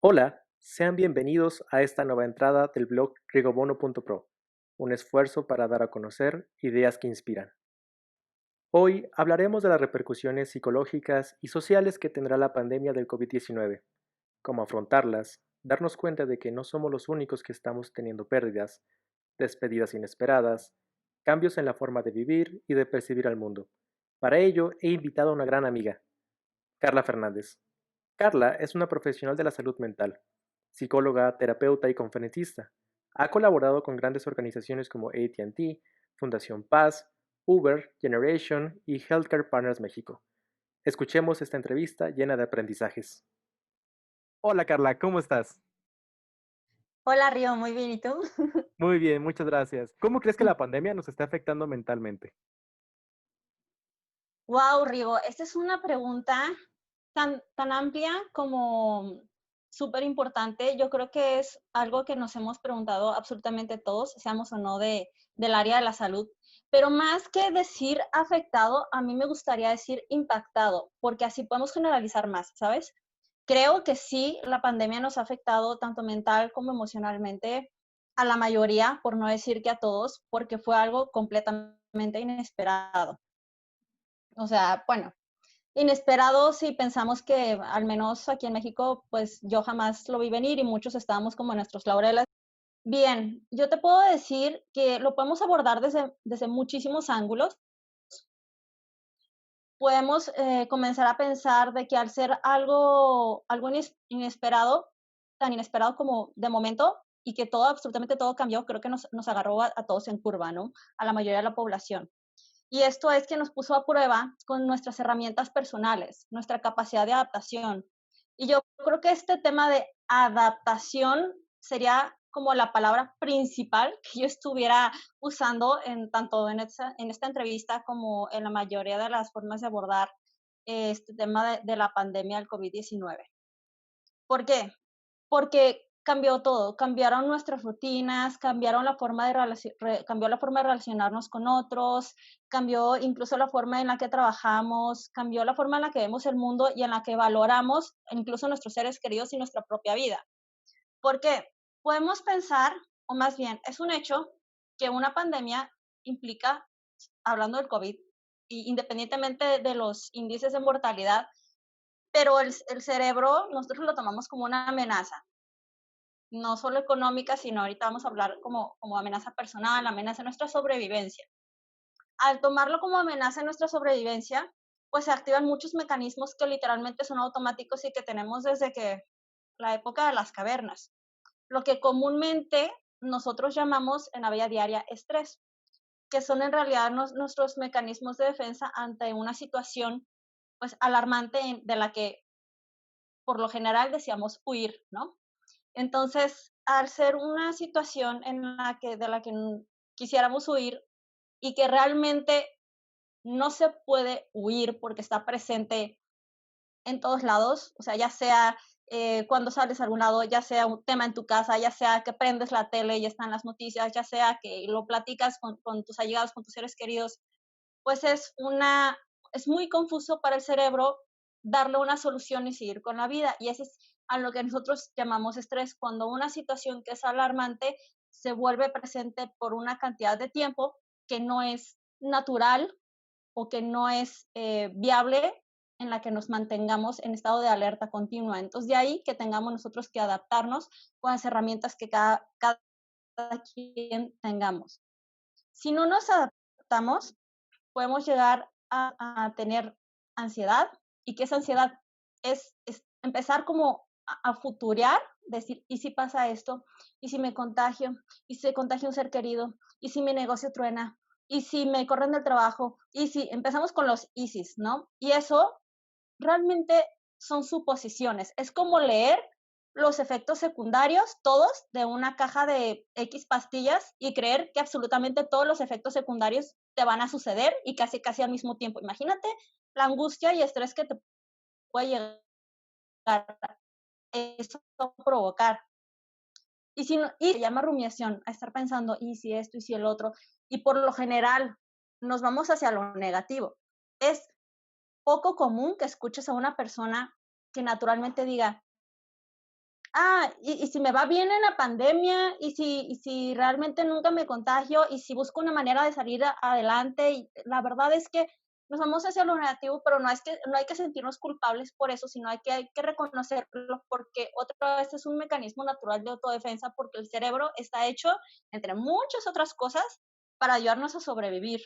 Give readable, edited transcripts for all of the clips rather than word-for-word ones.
Hola, sean bienvenidos a esta nueva entrada del blog rigobono.pro, un esfuerzo para dar a conocer ideas que inspiran. Hoy hablaremos de las repercusiones psicológicas y sociales que tendrá la pandemia del COVID-19, cómo afrontarlas, darnos cuenta de que no somos los únicos que estamos teniendo pérdidas, despedidas inesperadas, cambios en la forma de vivir y de percibir al mundo. Para ello he invitado a una gran amiga, Carla Fernández. Carla es una profesional de la salud mental, psicóloga, terapeuta y conferencista. Ha colaborado con grandes organizaciones como AT&T, Fundación Paz, Uber, Generation y Healthcare Partners México. Escuchemos esta entrevista llena de aprendizajes. Hola Carla, ¿cómo estás? Hola Río, muy bien, ¿y tú? Muy bien, muchas gracias. ¿Cómo crees que la pandemia nos está afectando mentalmente? Wow, Río, esta es una pregunta tan amplia como súper importante. Yo creo que es algo que nos hemos preguntado absolutamente todos, seamos o no del área de la salud. Pero más que decir afectado, a mí me gustaría decir impactado, porque así podemos generalizar más, ¿sabes? Creo que sí, la pandemia nos ha afectado tanto mental como emocionalmente a la mayoría, por no decir que a todos, porque fue algo completamente inesperado. O sea, bueno, inesperado si pensamos que al menos aquí en México, pues yo jamás lo vi venir y muchos estábamos como en nuestros laureles. Bien, yo te puedo decir que lo podemos abordar desde muchísimos ángulos. Podemos comenzar a pensar de que al ser algo inesperado, tan inesperado como de momento, y que todo, absolutamente todo cambió, creo que nos agarró a todos en curva, ¿no? A la mayoría de la población. Y esto es que nos puso a prueba con nuestras herramientas personales, nuestra capacidad de adaptación. Y yo creo que este tema de adaptación sería como la palabra principal que yo estuviera usando en tanto en esta entrevista como en la mayoría de las formas de abordar este tema de la pandemia del COVID-19. ¿Por qué? Porque cambió todo, cambiaron nuestras rutinas, cambió la forma de relacionarnos con otros, cambió incluso la forma en la que trabajamos, cambió la forma en la que vemos el mundo y en la que valoramos incluso nuestros seres queridos y nuestra propia vida. Porque podemos pensar, o más bien es un hecho, que una pandemia implica, hablando del COVID, y independientemente de los índices de mortalidad, pero el cerebro nosotros lo tomamos como una amenaza, no solo económica, sino ahorita vamos a hablar como amenaza personal, amenaza a nuestra sobrevivencia. Al tomarlo como amenaza a nuestra sobrevivencia, pues se activan muchos mecanismos que literalmente son automáticos y que tenemos desde que la época de las cavernas. Lo que comúnmente nosotros llamamos en la vida diaria estrés, que son en realidad nuestros mecanismos de defensa ante una situación pues alarmante de la que por lo general decíamos huir, ¿no? Entonces, al ser una situación de la que quisiéramos huir y que realmente no se puede huir porque está presente en todos lados, o sea, ya sea cuando sales a algún lado, ya sea un tema en tu casa, ya sea que prendes la tele y están las noticias, ya sea que lo platicas con tus allegados, con tus seres queridos, pues es muy confuso para el cerebro darle una solución y seguir con la vida. Y eso es a lo que nosotros llamamos estrés, cuando una situación que es alarmante se vuelve presente por una cantidad de tiempo que no es natural o que no es viable en la que nos mantengamos en estado de alerta continua. Entonces, de ahí que tengamos nosotros que adaptarnos con las herramientas que cada quien tengamos. Si no nos adaptamos, podemos llegar a tener ansiedad y que esa ansiedad es empezar como a futurear, decir, ¿y si pasa esto? ¿Y si me contagio? ¿Y si se contagia un ser querido? ¿Y si mi negocio truena? ¿Y si me corren del trabajo? ¿Y si empezamos con los ISIS, ¿no? Y eso realmente son suposiciones. Es como leer los efectos secundarios, todos, de una caja de X pastillas y creer que absolutamente todos los efectos secundarios te van a suceder y casi al mismo tiempo. Imagínate la angustia y estrés que te puede llegar eso a provocar. Y se llama rumiación, a estar pensando, y si esto, y si el otro, y por lo general nos vamos hacia lo negativo. Es poco común que escuches a una persona que naturalmente diga, y si me va bien en la pandemia, y si realmente nunca me contagio, y si busco una manera de salir adelante, y la verdad es que nos vamos hacia lo negativo, pero no hay que sentirnos culpables por eso, sino hay que reconocerlo, porque otra vez es un mecanismo natural de autodefensa, porque el cerebro está hecho, entre muchas otras cosas, para ayudarnos a sobrevivir.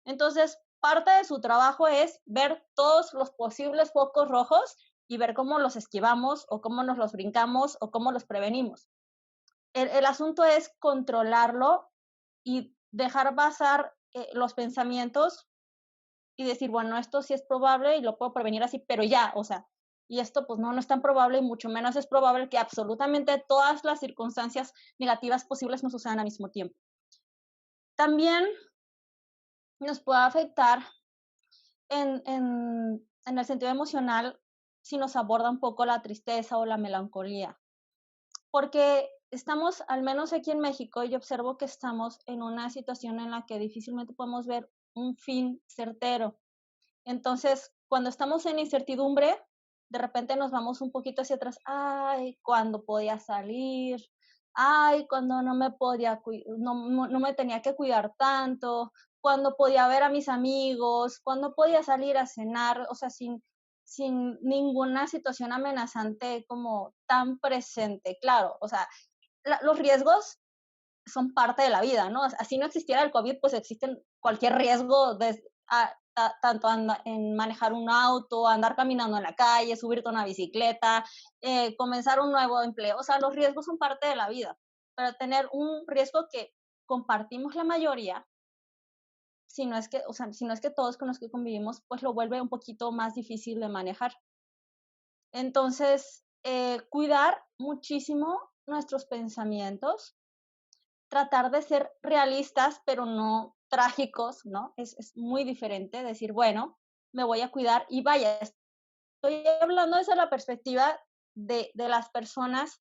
Entonces, parte de su trabajo es ver todos los posibles focos rojos y ver cómo los esquivamos o cómo nos los brincamos o cómo los prevenimos. El asunto es controlarlo y dejar pasar los pensamientos y decir, bueno, esto sí es probable y lo puedo prevenir así, pero ya, o sea, y esto pues no es tan probable y mucho menos es probable que absolutamente todas las circunstancias negativas posibles nos sucedan al mismo tiempo. También nos puede afectar en el sentido emocional si nos aborda un poco la tristeza o la melancolía. Porque estamos, al menos aquí en México, yo observo que estamos en una situación en la que difícilmente podemos ver un fin certero. Entonces, cuando estamos en incertidumbre, de repente nos vamos un poquito hacia atrás. Ay, cuando podía salir. Ay, cuando no me podía, no me tenía que cuidar tanto. Cuando podía ver a mis amigos. Cuando podía salir a cenar. O sea, sin ninguna situación amenazante como tan presente. Claro, o sea, los riesgos son parte de la vida, ¿no? Así no existiera el COVID, pues existen cualquier riesgo, tanto en manejar un auto, andar caminando en la calle, subirte a una bicicleta, comenzar un nuevo empleo. O sea, los riesgos son parte de la vida, pero tener un riesgo que compartimos la mayoría, si no es que, o sea, si no es que todos con los que convivimos, pues lo vuelve un poquito más difícil de manejar. Entonces, cuidar muchísimo nuestros pensamientos, tratar de ser realistas, pero no trágicos, ¿no? Es muy diferente decir, bueno, me voy a cuidar y vaya, estoy hablando desde la perspectiva de las personas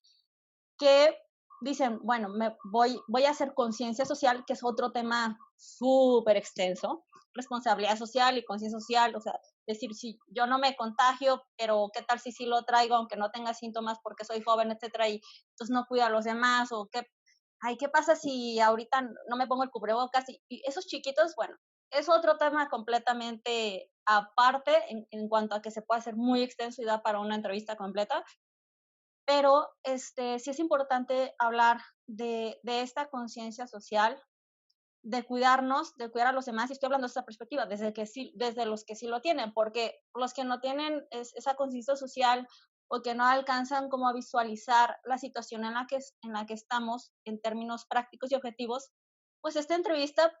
que dicen, bueno, voy a hacer conciencia social, que es otro tema súper extenso, responsabilidad social y conciencia social, o sea, decir, si yo no me contagio, pero qué tal si sí lo traigo, aunque no tenga síntomas porque soy joven, etcétera, y entonces no cuida a los demás, o qué, ay, ¿qué pasa si ahorita no me pongo el cubrebocas? Y esos chiquitos, bueno, es otro tema completamente aparte en cuanto a que se puede hacer muy extenso y da para una entrevista completa, pero sí es importante hablar de esta conciencia social, de cuidarnos, de cuidar a los demás, y estoy hablando de esta perspectiva, desde los que sí lo tienen, porque los que no tienen esa conciencia social o que no alcanzan como a visualizar la situación en la que estamos en términos prácticos y objetivos, pues esta entrevista,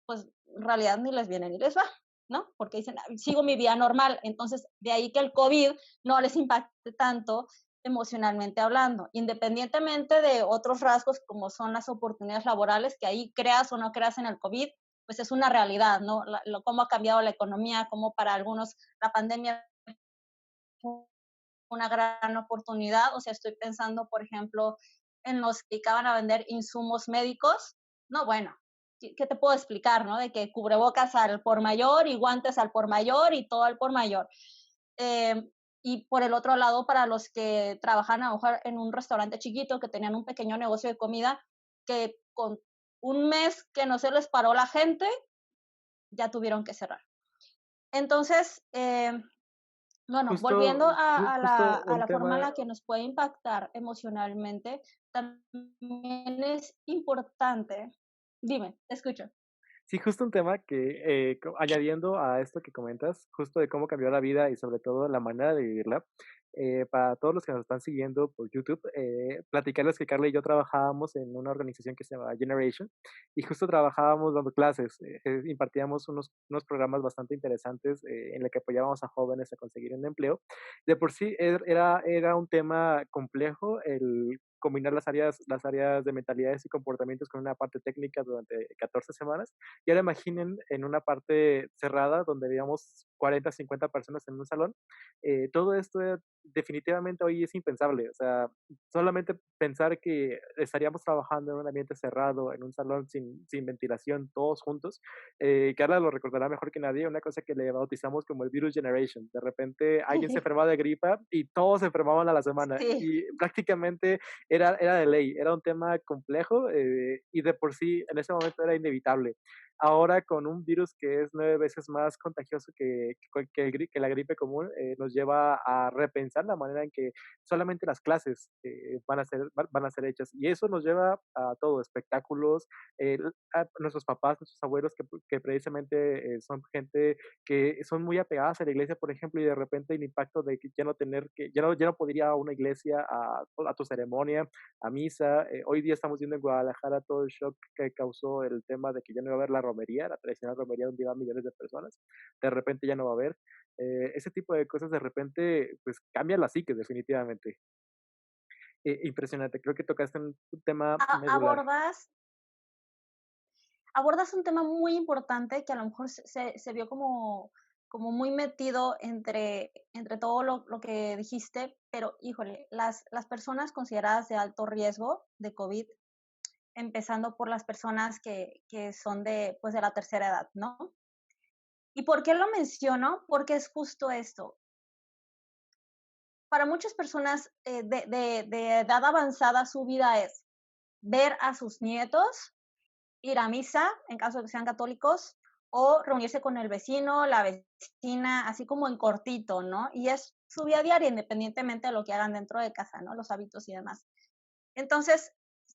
pues en realidad ni les viene ni les va, ¿no? Porque dicen, sigo mi vida normal, entonces de ahí que el COVID no les impacte tanto emocionalmente hablando, independientemente de otros rasgos como son las oportunidades laborales, que ahí creas o no creas en el COVID, pues es una realidad, ¿no? Cómo ha cambiado la economía, cómo para algunos la pandemia fue una gran oportunidad, o sea, estoy pensando, por ejemplo, en los que dedicaban a vender insumos médicos, no, bueno, ¿qué te puedo explicar, no? De que cubrebocas al por mayor y guantes al por mayor y todo al por mayor. Eh, y por el otro lado, para los que trabajan a lo mejor en un restaurante chiquito, que tenían un pequeño negocio de comida, que con un mes que no se les paró la gente, ya tuvieron que cerrar. Entonces, bueno, volviendo a la, Justo a un la forma en tema. la que nos puede impactar emocionalmente, también es importante. Dime, te escucho. Sí, justo un tema que, añadiendo a esto que comentas, justo de cómo cambió la vida y sobre todo la manera de vivirla, para todos los que nos están siguiendo por YouTube, platicarles que Carla y yo trabajábamos en una organización que se llama Generation y justo trabajábamos dando clases, impartíamos unos programas bastante interesantes en el que apoyábamos a jóvenes a conseguir un empleo. De por sí era un tema complejo el combinar las áreas de mentalidades y comportamientos con una parte técnica durante 14 semanas. Y ahora imaginen en una parte cerrada donde veíamos 40, 50 personas en un salón. Todo esto definitivamente hoy es impensable. O sea, solamente pensar que estaríamos trabajando en un ambiente cerrado, en un salón sin ventilación, todos juntos. Carla lo recordará mejor que nadie, una cosa que le bautizamos como el Virus Generation. De repente alguien se enfermaba de gripa y todos se enfermaban a la semana Sí, y prácticamente era de ley, era un tema complejo y de por sí en ese momento era inevitable. Ahora con un virus que es 9 veces más contagioso que la gripe común, nos lleva a repensar la manera en que solamente las clases van a ser hechas. Y eso nos lleva a todo, espectáculos, a nuestros papás, nuestros abuelos, que precisamente son gente que son muy apegadas a la iglesia, por ejemplo, y de repente el impacto de que ya no poder ir a una iglesia, a tu ceremonia, a misa. Hoy día estamos viendo en Guadalajara todo el shock que causó el tema de que ya no iba a haber la romería, la tradicional romería donde iban millones de personas. De repente ya no va a haber. Ese tipo de cosas de repente pues cambian la psique definitivamente. Impresionante, creo que tocaste un tema medular. abordas, abordas un tema muy importante que a lo mejor se vio como muy metido entre todo lo que dijiste, pero híjole, las personas consideradas de alto riesgo de COVID, empezando por las personas que son pues de la tercera edad, ¿no? ¿Y por qué lo menciono? Porque es justo esto. Para muchas personas de edad avanzada, su vida es ver a sus nietos, ir a misa, en caso de que sean católicos, o reunirse con el vecino, la vecina, así como en cortito, ¿no? Y es su vida diaria, independientemente de lo que hagan dentro de casa, ¿no? Los hábitos y demás. Entonces,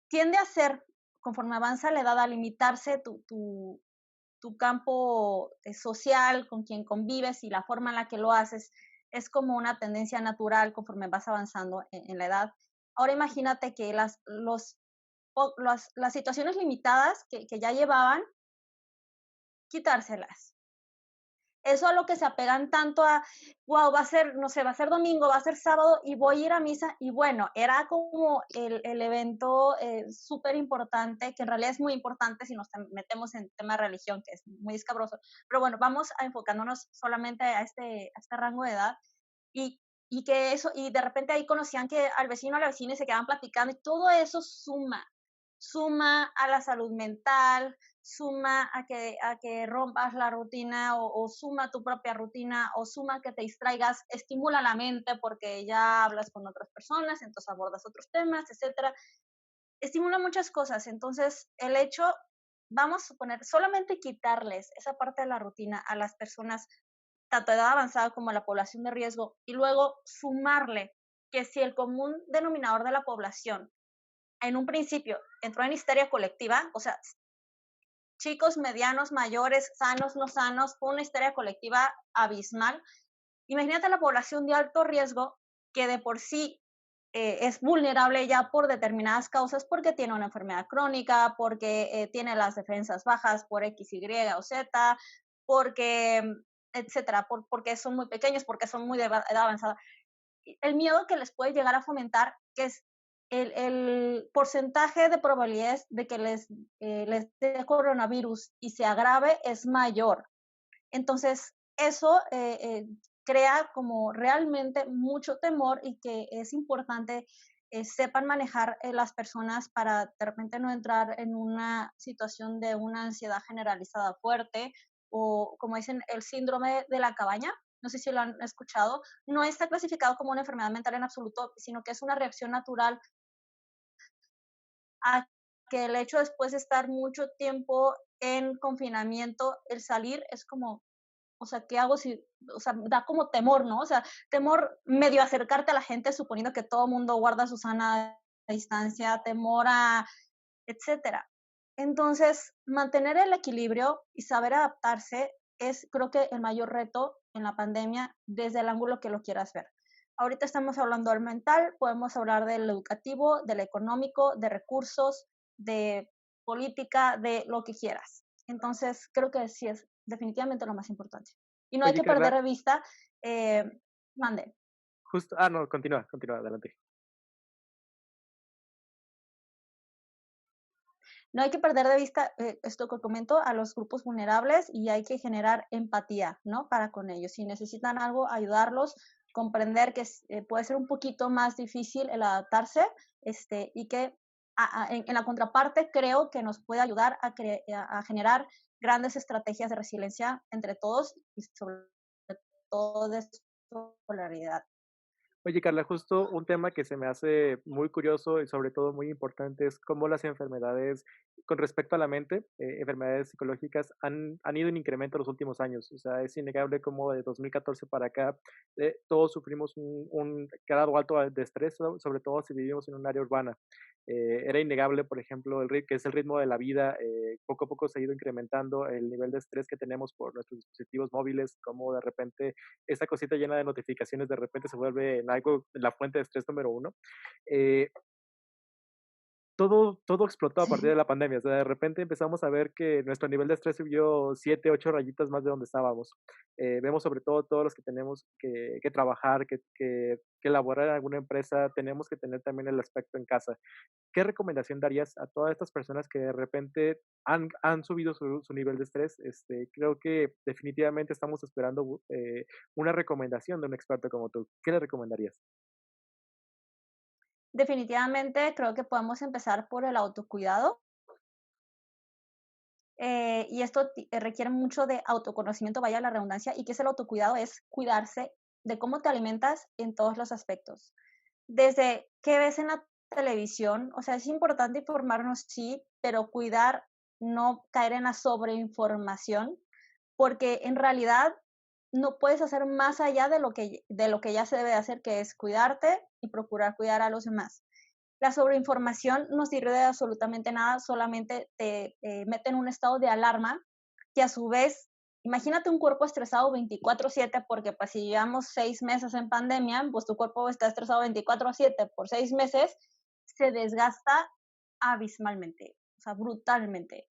tiende a ser, conforme avanza la edad, a limitarse tu campo social, con quien convives y la forma en la que lo haces, es como una tendencia natural conforme vas avanzando en la edad. Ahora imagínate que las situaciones limitadas que ya llevaban, quitárselas. Eso a lo que se apegan tanto a, wow, va a ser, no sé, va a ser domingo, va a ser sábado y voy a ir a misa. Y bueno, era como el evento súper importante, que en realidad es muy importante si nos metemos en tema de religión, que es muy escabroso. Pero bueno, vamos a enfocándonos solamente a este rango de edad. Y, y que eso, y de repente ahí conocían que al vecino, a la vecina y se quedaban platicando y todo eso suma a la salud mental, suma a que rompas la rutina o suma tu propia rutina o suma que te distraigas, estimula la mente porque ya hablas con otras personas, entonces abordas otros temas, etcétera. Estimula muchas cosas. Entonces, el hecho, vamos a suponer, solamente quitarles esa parte de la rutina a las personas, tanto de edad avanzada como a la población de riesgo, y luego sumarle que si el común denominador de la población en un principio entró en histeria colectiva, o sea, chicos, medianos, mayores, sanos, no sanos, fue una histeria colectiva abismal. Imagínate la población de alto riesgo que de por sí es vulnerable ya por determinadas causas, porque tiene una enfermedad crónica, porque tiene las defensas bajas por X, Y o Z, porque, etcétera, porque son muy pequeños, porque son muy de edad avanzada. El miedo que les puede llegar a fomentar, que es el porcentaje de probabilidades de que les dé coronavirus y se agrave es mayor. Entonces, eso crea como realmente mucho temor y que es importante sepan manejar las personas para de repente no entrar en una situación de una ansiedad generalizada fuerte o, como dicen, el síndrome de la cabaña. No sé si lo han escuchado. No está clasificado como una enfermedad mental en absoluto, sino que es una reacción natural a que el hecho después de estar mucho tiempo en confinamiento, el salir es como, o sea, ¿qué hago si, o sea, da como temor, ¿no? O sea, temor medio acercarte a la gente suponiendo que todo el mundo guarda su sana distancia, temor a, etcétera. Entonces, mantener el equilibrio y saber adaptarse es, creo que, el mayor reto en la pandemia desde el ángulo que lo quieras ver. Ahorita estamos hablando del mental, podemos hablar del educativo, del económico, de recursos, de política, de lo que quieras. Entonces, creo que sí es definitivamente lo más importante. Y no hay Oye, que perder Carla, de vista, eh, mande. justo, no, continúa, adelante. No hay que perder de vista, esto que comento, a los grupos vulnerables y hay que generar empatía, ¿no? Para con ellos. Si necesitan algo, ayudarlos, comprender que puede ser un poquito más difícil el adaptarse, y que en la contraparte creo que nos puede ayudar a generar grandes estrategias de resiliencia entre todos y sobre todo de solidaridad. Oye, Carla, justo un tema que se me hace muy curioso y sobre todo muy importante es cómo las enfermedades con respecto a la mente, enfermedades psicológicas, han ido en incremento en los últimos años. O sea, es innegable cómo de 2014 para acá todos sufrimos un grado alto de estrés, sobre todo si vivimos en un área urbana. Era innegable, por ejemplo, que es el ritmo de la vida. Poco a poco se ha ido incrementando el nivel de estrés que tenemos por nuestros dispositivos móviles, como de repente esa cosita llena de notificaciones de repente se vuelve en algo, la fuente de estrés número uno. Eh, todo explotó a partir de Sí. la pandemia. O sea, de repente empezamos a ver que nuestro nivel de estrés subió 7, 8 rayitas más de donde estábamos. Vemos sobre todo todos los que tenemos que trabajar, que elaborar en alguna empresa, tenemos que tener también el aspecto en casa. ¿Qué recomendación darías a todas estas personas que de repente han subido su nivel de estrés? Creo que definitivamente estamos esperando una recomendación de un experto como tú. ¿Qué le recomendarías? Definitivamente creo que podemos empezar por el autocuidado. Y esto requiere mucho de autoconocimiento, vaya la redundancia, y que es el autocuidado, es cuidarse de cómo te alimentas en todos los aspectos. Desde qué ves en la televisión, o sea, es importante informarnos, sí, pero cuidar, no caer en la sobreinformación, porque en realidad no puedes hacer más allá de lo que ya se debe de hacer, que es cuidarte y procurar cuidar a los demás. La sobreinformación no sirve de absolutamente nada, solamente te mete en un estado de alarma que a su vez, imagínate un cuerpo estresado 24/7, porque pues si llevamos 6 meses en pandemia, pues tu cuerpo está estresado 24/7 por 6 meses, se desgasta abismalmente, o sea, brutalmente.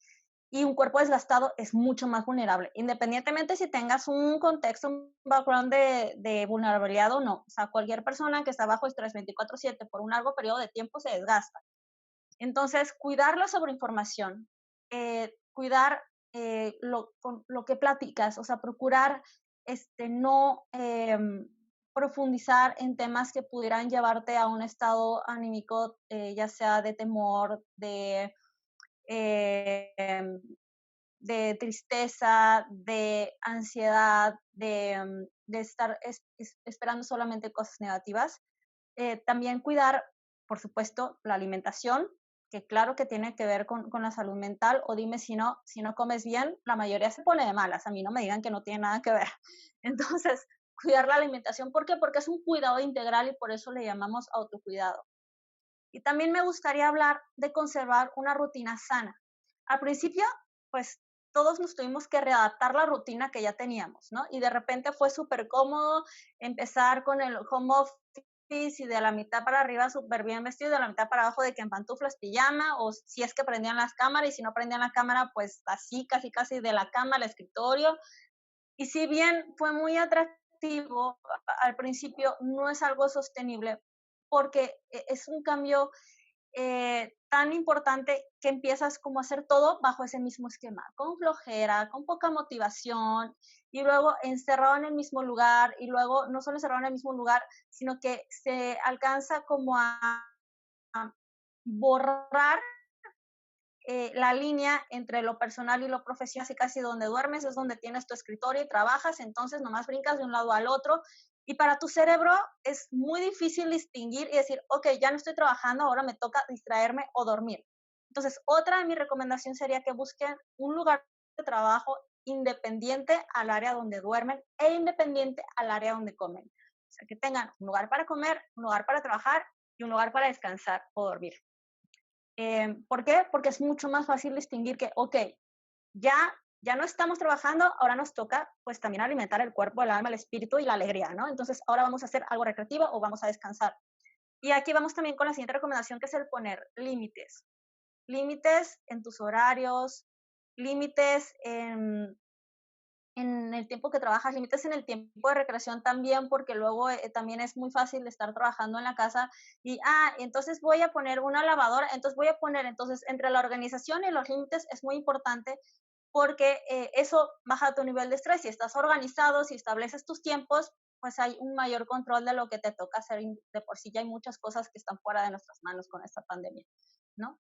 Y un cuerpo desgastado es mucho más vulnerable, independientemente si tengas un contexto, un background de vulnerabilidad o no. O sea, cualquier persona que está bajo estrés 24/7 por un largo periodo de tiempo se desgasta. Entonces, cuidar la sobreinformación, cuidar lo que platicas, o sea, procurar no profundizar en temas que pudieran llevarte a un estado anímico, ya sea de temor, eh, de tristeza, de ansiedad, de estar esperando solamente cosas negativas. También cuidar, por supuesto, la alimentación, que claro que tiene que ver con la salud mental, o dime si no comes bien, la mayoría se pone de malas, a mí no me digan que no tiene nada que ver. Entonces, cuidar la alimentación, ¿por qué? Porque es un cuidado integral y por eso le llamamos autocuidado. Y también me gustaría hablar de conservar una rutina sana. Al principio, pues todos nos tuvimos que readaptar la rutina que ya teníamos, ¿no? Y de repente fue súper cómodo empezar con el home office y de la mitad para arriba súper bien vestido y de la mitad para abajo de que en pantuflas, pijama, o si es que prendían las cámaras y si no prendían la cámara, pues así, casi, casi de la cama al escritorio. Y si bien fue muy atractivo al principio, no es algo sostenible porque es un cambio tan importante que empiezas como a hacer todo bajo ese mismo esquema, con flojera, con poca motivación y luego encerrado en el mismo lugar y luego no solo encerrado en el mismo lugar, sino que se alcanza como a borrar la línea entre lo personal y lo profesional, así casi donde duermes es donde tienes tu escritorio y trabajas, entonces nomás brincas de un lado al otro y para tu cerebro es muy difícil distinguir y decir, ok, ya no estoy trabajando, ahora me toca distraerme o dormir. Entonces, otra de mis recomendaciones sería que busquen un lugar de trabajo independiente al área donde duermen e independiente al área donde comen. O sea, que tengan un lugar para comer, un lugar para trabajar y un lugar para descansar o dormir. ¿Por qué? Porque es mucho más fácil distinguir que, ok, ya, ya no estamos trabajando, ahora nos toca pues también alimentar el cuerpo, el alma, el espíritu y la alegría, ¿no? Entonces ahora vamos a hacer algo recreativo o vamos a descansar. Y aquí vamos también con la siguiente recomendación que es el poner límites. Límites en tus horarios, límites en el tiempo que trabajas, límites en el tiempo de recreación también, porque luego también es muy fácil estar trabajando en la casa y, entonces voy a poner una lavadora, entonces voy a poner, entonces entre la organización y los límites es muy importante porque eso baja tu nivel de estrés. Si estás organizado, si estableces tus tiempos, pues hay un mayor control de lo que te toca hacer. De por sí ya hay muchas cosas que están fuera de nuestras manos con esta pandemia, ¿no?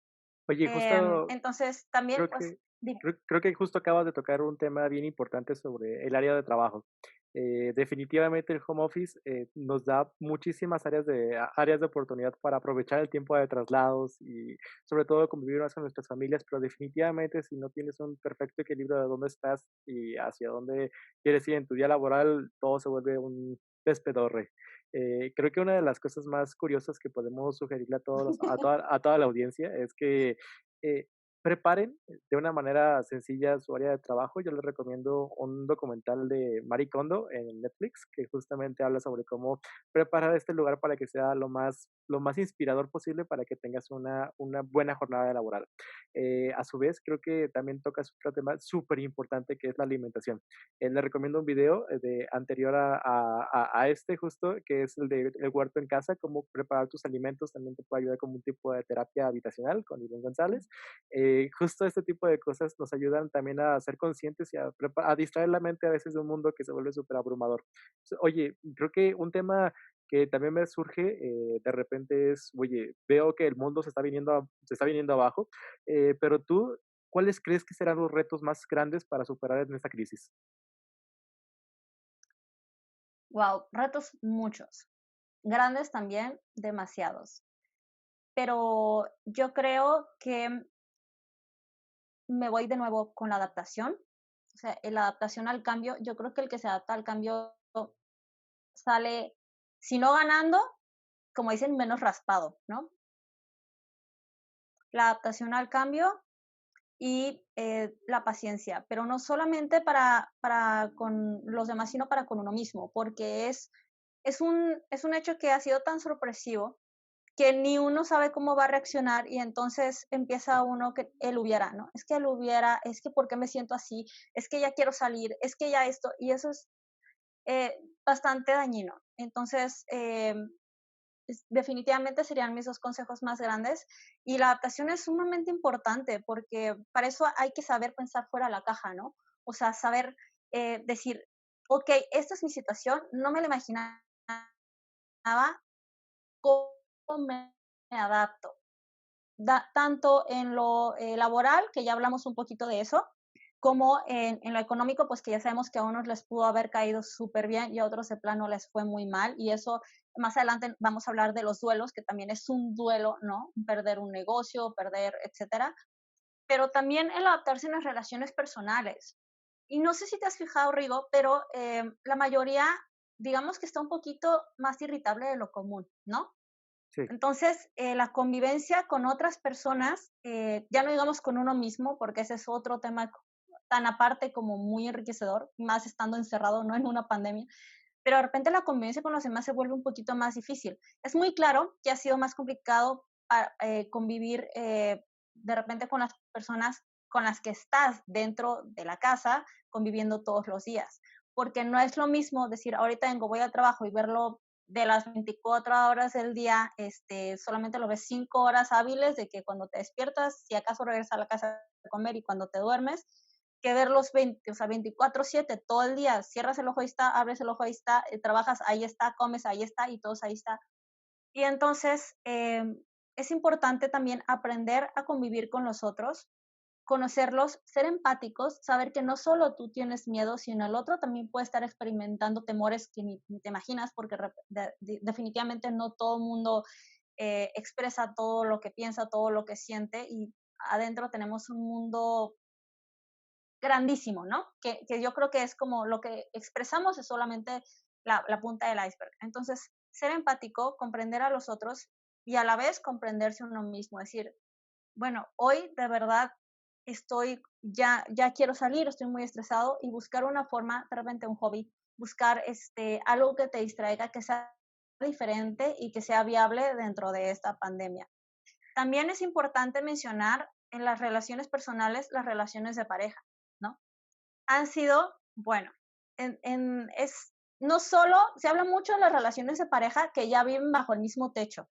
Oye, justo Entonces, también, creo pues, que dime. creo que justo acabas de tocar un tema bien importante sobre el área de trabajo. Definitivamente el home office, nos da muchísimas áreas de oportunidad para aprovechar el tiempo de traslados y, sobre todo, convivir más con nuestras familias, pero definitivamente si no tienes un perfecto equilibrio de dónde estás y hacia dónde quieres ir en tu día laboral, todo se vuelve un despedorre. Creo que una de las cosas más curiosas que podemos sugerirle a todos a toda la audiencia es que, eh, preparen de una manera sencilla su área de trabajo. Yo les recomiendo un documental de Marie Kondo en Netflix, que justamente habla sobre cómo preparar este lugar para que sea lo más inspirador posible para que tengas una buena jornada laboral. A su vez, creo que también tocas otro tema súper importante que es la alimentación. Les recomiendo un video anterior a este justo, que es el de El huerto en casa, cómo preparar tus alimentos, también te puede ayudar como un tipo de terapia habitacional con Ivonne González. Justo este tipo de cosas nos ayudan también a ser conscientes y a distraer la mente a veces de un mundo que se vuelve súper abrumador. Oye, creo que un tema que también me surge de repente es, oye, veo que el mundo se está viniendo abajo, pero tú, ¿cuáles crees que serán los retos más grandes para superar en esta crisis? Wow, retos muchos, grandes también, demasiados. Pero yo creo que me voy de nuevo con la adaptación. O sea, la adaptación al cambio, yo creo que el que se adapta al cambio sale, si no ganando, como dicen, menos raspado, ¿no? La adaptación al cambio y la paciencia, pero no solamente para con los demás, sino para con uno mismo, porque es un hecho que ha sido tan sorpresivo que ni uno sabe cómo va a reaccionar y entonces empieza uno que él hubiera, ¿no? Es que él hubiera, es que por qué me siento así, es que ya quiero salir, es que ya esto, y eso es bastante dañino. Entonces, definitivamente serían mis dos consejos más grandes y la adaptación es sumamente importante porque para eso hay que saber pensar fuera de la caja, ¿no? O sea, saber decir, ok, esta es mi situación, no me la imaginaba, ¿cómo me adapto? Tanto en lo laboral, que ya hablamos un poquito de eso, como en lo económico, pues que ya sabemos que a unos les pudo haber caído súper bien y a otros de plano les fue muy mal. Y eso más adelante vamos a hablar de los duelos, que también es un duelo, ¿no? Perder un negocio, perder, etcétera. Pero también el adaptarse en las relaciones personales. Y no sé si te has fijado, Rigo, pero la mayoría, digamos que está un poquito más irritable de lo común, ¿no? Sí. Entonces, la convivencia con otras personas, ya no digamos con uno mismo, porque ese es otro tema tan aparte como muy enriquecedor, más estando encerrado, no en una pandemia, pero de repente la convivencia con los demás se vuelve un poquito más difícil. Es muy claro que ha sido más complicado convivir de repente con las personas con las que estás dentro de la casa, conviviendo todos los días, porque no es lo mismo decir, ahorita vengo, voy al trabajo y verlo de las 24 horas del día, solamente lo ves 5 horas hábiles de que cuando te despiertas, si acaso regresas a la casa a comer y cuando te duermes, que ver los 20, o sea, 24/7 todo el día, cierras el ojo, ahí está, abres el ojo, ahí está, trabajas, ahí está, comes, ahí está, y todos ahí está. Y entonces, es importante también aprender a convivir con los otros, conocerlos, ser empáticos, saber que no solo tú tienes miedo, sino el otro también puede estar experimentando temores que ni te imaginas, porque definitivamente no todo el mundo expresa todo lo que piensa, todo lo que siente, y adentro tenemos un mundo grandísimo, ¿no? Que yo creo que es como lo que expresamos es solamente la punta del iceberg. Entonces, ser empático, comprender a los otros y a la vez comprenderse uno mismo, es decir, bueno, hoy de verdad ya quiero salir, estoy muy estresado y buscar una forma, de repente un hobby, buscar algo que te distraiga, que sea diferente y que sea viable dentro de esta pandemia. También es importante mencionar en las relaciones personales, las relaciones de pareja, ¿no? Han sido Bueno, no solo, se habla mucho de las relaciones de pareja que ya viven bajo el mismo techo,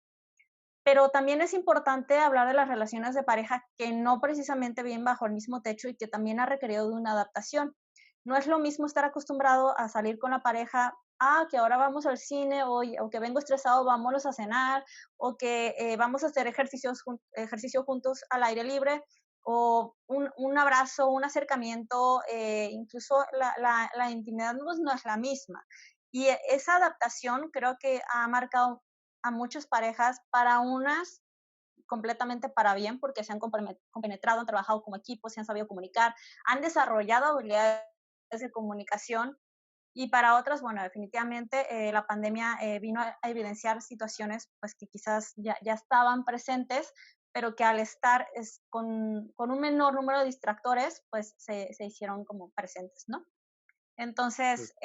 pero también es importante hablar de las relaciones de pareja que no precisamente viven bajo el mismo techo y que también ha requerido de una adaptación. No es lo mismo estar acostumbrado a salir con la pareja, que ahora vamos al cine, o que vengo estresado, vámonos a cenar, o que vamos a hacer ejercicio juntos al aire libre, o un abrazo, un acercamiento, incluso la intimidad no es la misma. Y esa adaptación creo que ha marcado a muchas parejas, para unas completamente para bien, porque se han compenetrado, han trabajado como equipo, se han sabido comunicar, han desarrollado habilidades de comunicación, y para otras, bueno, definitivamente la pandemia vino a evidenciar situaciones pues que quizás ya estaban presentes, pero que al estar con un menor número de distractores, pues se hicieron como presentes, ¿no? Sí. Entonces,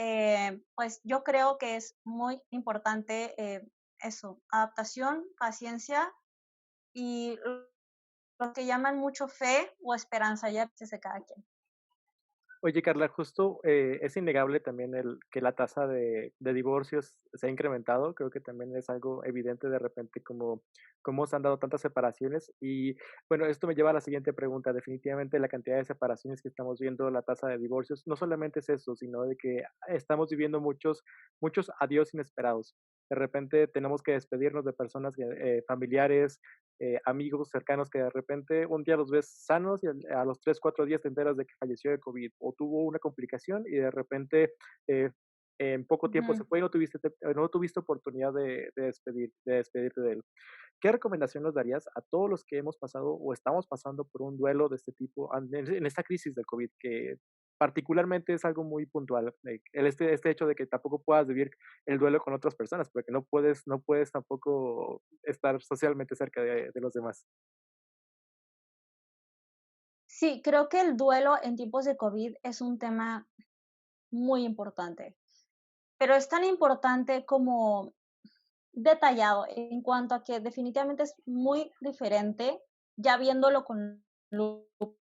pues yo creo que es muy importante eso, adaptación, paciencia y lo que llaman mucho fe o esperanza, ya de cada quien. Oye, Carla, justo, es innegable también que la tasa de divorcios se ha incrementado. Creo que también es algo evidente de repente como cómo se han dado tantas separaciones. Y, bueno, esto me lleva a la siguiente pregunta. Definitivamente la cantidad de separaciones que estamos viendo, la tasa de divorcios, no solamente es eso, sino de que estamos viviendo muchos adiós inesperados. De repente tenemos que despedirnos de personas, familiares, amigos cercanos que de repente un día los ves sanos y a los 3 4 días te enteras de que falleció de COVID o tuvo una complicación y de repente eh, en poco tiempo se Ujú. fue y no tuviste oportunidad de despedirte de él. ¿Qué recomendación nos darías a todos los que hemos pasado o estamos pasando por un duelo de este tipo en esta crisis del COVID, que particularmente es algo muy puntual, este hecho de que tampoco puedas vivir el duelo con otras personas, porque no puedes tampoco estar socialmente cerca de los demás? Sí, creo que el duelo en tiempos de COVID es un tema muy importante, pero es tan importante como detallado en cuanto a que definitivamente es muy diferente, ya viéndolo con lupa,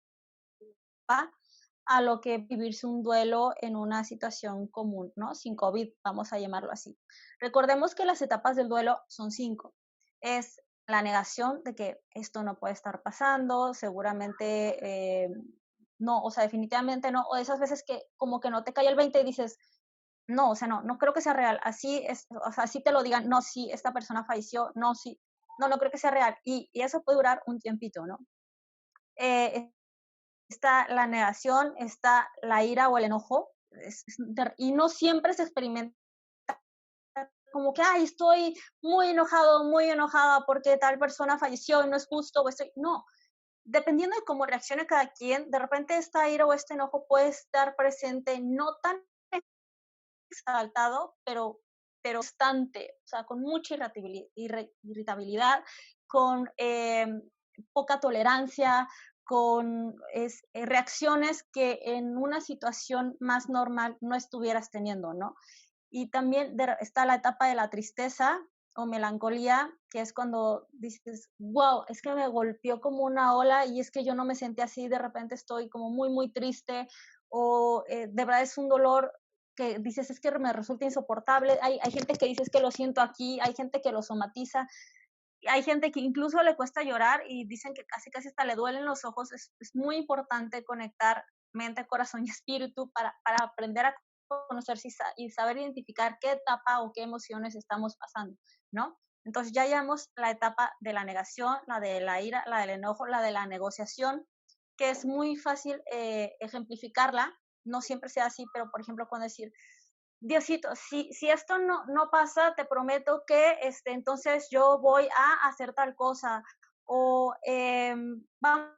a lo que vivirse un duelo en una situación común, ¿no? Sin COVID, vamos a llamarlo así. Recordemos que las etapas del duelo son 5. Es la negación de que esto no puede estar pasando, seguramente no, o sea, definitivamente no, o esas veces que como que no te cae el 20 y dices, no, o sea, no creo que sea real, así es, o sea, así te lo digan, no, sí, esta persona falleció, no, sí, no creo que sea real, y eso puede durar un tiempito, ¿no? Eh, Está la negación, está la ira o el enojo, y no siempre se experimenta como que, ay, estoy muy enojado, muy enojada porque tal persona falleció y no es justo, o estoy, no, dependiendo de cómo reaccione cada quien, de repente esta ira o este enojo puede estar presente, no tan exaltado, pero constante, o sea, con mucha irritabilidad, con poca tolerancia, con reacciones que en una situación más normal no estuvieras teniendo, ¿no? Y también está la etapa de la tristeza o melancolía, que es cuando dices, wow, es que me golpeó como una ola y es que yo no me sentí así, de repente estoy como muy, muy triste, o de verdad es un dolor que dices, es que me resulta insoportable. Hay gente que dice, es que lo siento aquí, hay gente que lo somatiza, hay gente que incluso le cuesta llorar y dicen que casi, casi hasta le duelen los ojos. Es muy importante conectar mente, corazón y espíritu para aprender a conocerse y saber identificar qué etapa o qué emociones estamos pasando, ¿no? Entonces ya llevamos la etapa de la negación, la de la ira, la del enojo, la de la negociación, que es muy fácil ejemplificarla. No siempre sea así, pero por ejemplo, cuando decir, Diosito, si esto no pasa, te prometo que entonces yo voy a hacer tal cosa. O vamos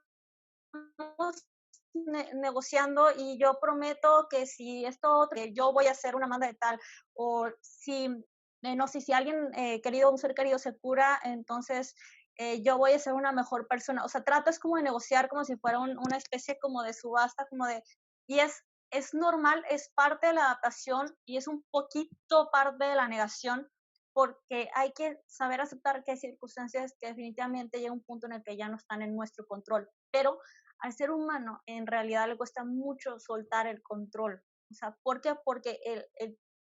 negociando y yo prometo que si esto, que yo voy a hacer una manda de tal. O si, no sé, si alguien querido, un ser querido se cura, entonces yo voy a ser una mejor persona. O sea, tratas como de negociar como si fuera una especie como de subasta, como de, y es normal, es parte de la adaptación y es un poquito parte de la negación, porque hay que saber aceptar que hay circunstancias que definitivamente llega un punto en el que ya no están en nuestro control, pero al ser humano en realidad le cuesta mucho soltar el control. O sea, ¿por qué? Porque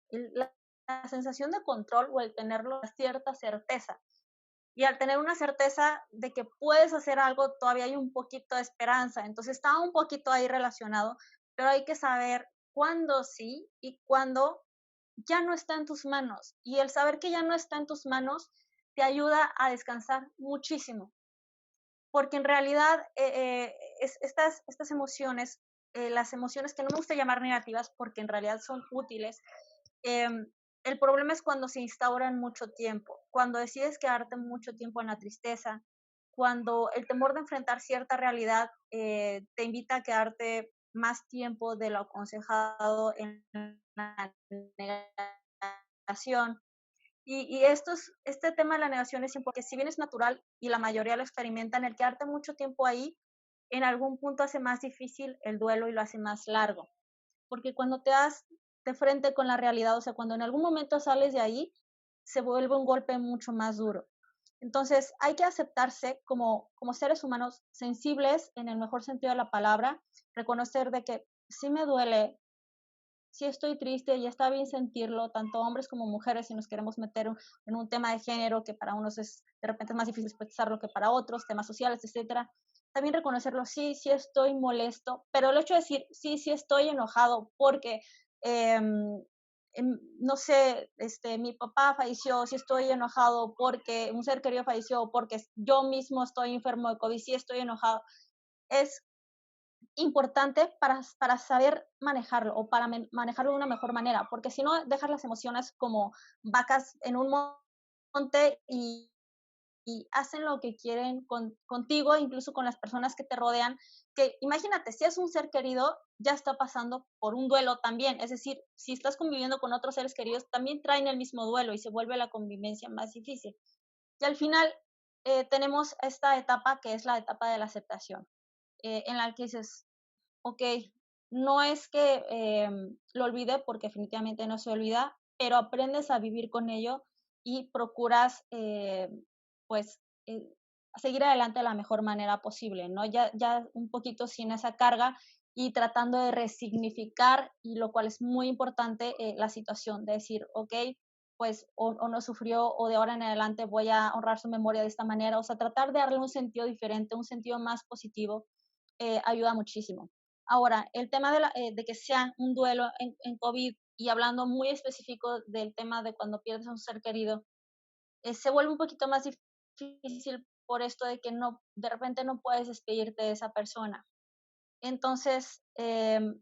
la sensación de control o el tenerlo cierta certeza. Y al tener una certeza de que puedes hacer algo, todavía hay un poquito de esperanza. Entonces está un poquito ahí relacionado, pero hay que saber cuándo sí y cuándo ya no está en tus manos. Y el saber que ya no está en tus manos te ayuda a descansar muchísimo. Porque en realidad estas emociones, las emociones que no me gusta llamar negativas porque en realidad son útiles, el problema es cuando se instauran mucho tiempo, cuando decides quedarte mucho tiempo en la tristeza, cuando el temor de enfrentar cierta realidad te invita a quedarte más tiempo de lo aconsejado en la negación. Este tema de la negación es importante, porque si bien es natural y la mayoría lo experimentan, el quedarte mucho tiempo ahí, en algún punto hace más difícil el duelo y lo hace más largo. Porque cuando te das de frente con la realidad, o sea, cuando en algún momento sales de ahí, se vuelve un golpe mucho más duro. Entonces, hay que aceptarse como seres humanos sensibles en el mejor sentido de la palabra, reconocer de que sí me duele, sí estoy triste y está bien sentirlo, tanto hombres como mujeres, si nos queremos meter en un tema de género que para unos es de repente es más difícil expresarlo que para otros, temas sociales, etcétera. También reconocerlo, sí, sí estoy molesto, pero el hecho de decir, sí, sí estoy enojado porque, eh, no sé, mi papá falleció, sí estoy enojado porque un ser querido falleció, porque yo mismo estoy enfermo de COVID, sí estoy enojado. Es importante para saber manejarlo o para manejarlo de una mejor manera, porque si no dejas las emociones como vacas en un monte y hacen lo que quieren contigo, incluso con las personas que te rodean, que imagínate, si es un ser querido, ya está pasando por un duelo también, es decir, si estás conviviendo con otros seres queridos, también traen el mismo duelo y se vuelve la convivencia más difícil. Y al final tenemos esta etapa que es la etapa de la aceptación, en la que dices, ok, no es que lo olvide porque definitivamente no se olvida, pero aprendes a vivir con ello y procuras, pues, eh, seguir adelante de la mejor manera posible, ¿no? Ya un poquito sin esa carga y tratando de resignificar, y lo cual es muy importante, la situación, de decir, ok, pues o no sufrió o de ahora en adelante voy a honrar su memoria de esta manera, o sea, tratar de darle un sentido diferente, un sentido más positivo, ayuda muchísimo. Ahora, el tema de que sea un duelo en COVID y hablando muy específico del tema de cuando pierdes a un ser querido, se vuelve un poquito más difícil por esto de que no, de repente no puedes despedirte de esa persona. Entonces,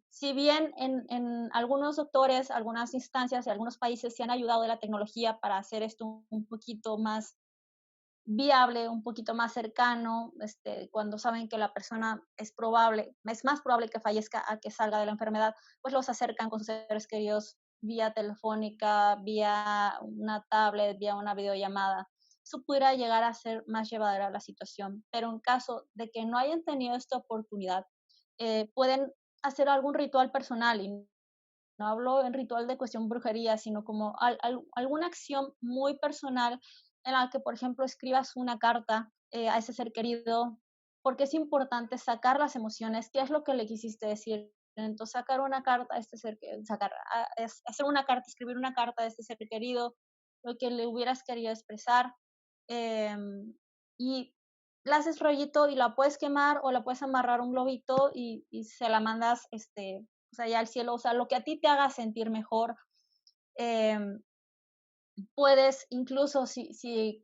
si bien en algunos doctores, algunas instancias y algunos países se han ayudado de la tecnología para hacer esto un poquito más viable, un poquito más cercano, cuando saben que la persona es más probable que fallezca a que salga de la enfermedad, pues los acercan con sus seres queridos vía telefónica, vía una tablet, vía una videollamada. Eso pudiera llegar a ser más llevadera la situación, pero en caso de que no hayan tenido esta oportunidad, pueden hacer algún ritual personal, y no hablo en ritual de cuestión brujería, sino como alguna acción muy personal en la que, por ejemplo, escribas una carta a ese ser querido, porque es importante sacar las emociones, qué es lo que le quisiste decir. Entonces, sacar una carta a este ser, hacer una carta, escribir una carta a este ser querido, lo que le hubieras querido expresar, y la haces rollito y la puedes quemar o la puedes amarrar a un globito y se la mandas, o sea, ya al cielo, o sea, lo que a ti te haga sentir mejor. Em, Puedes, incluso si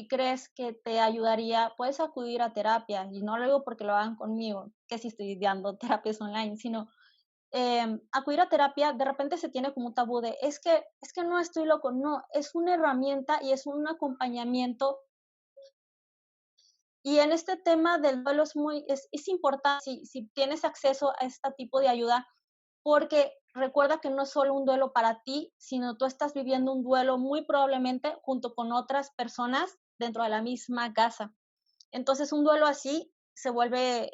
crees que te ayudaría, puedes acudir a terapia, y no lo digo porque lo hagan conmigo, que si estoy dando terapias online, sino acudir a terapia, de repente se tiene como un tabú de, es que no estoy loco, no, es una herramienta y es un acompañamiento. Y en este tema del duelo es importante si tienes acceso a este tipo de ayuda, porque recuerda que no es solo un duelo para ti, sino tú estás viviendo un duelo muy probablemente junto con otras personas dentro de la misma casa. Entonces, un duelo así se vuelve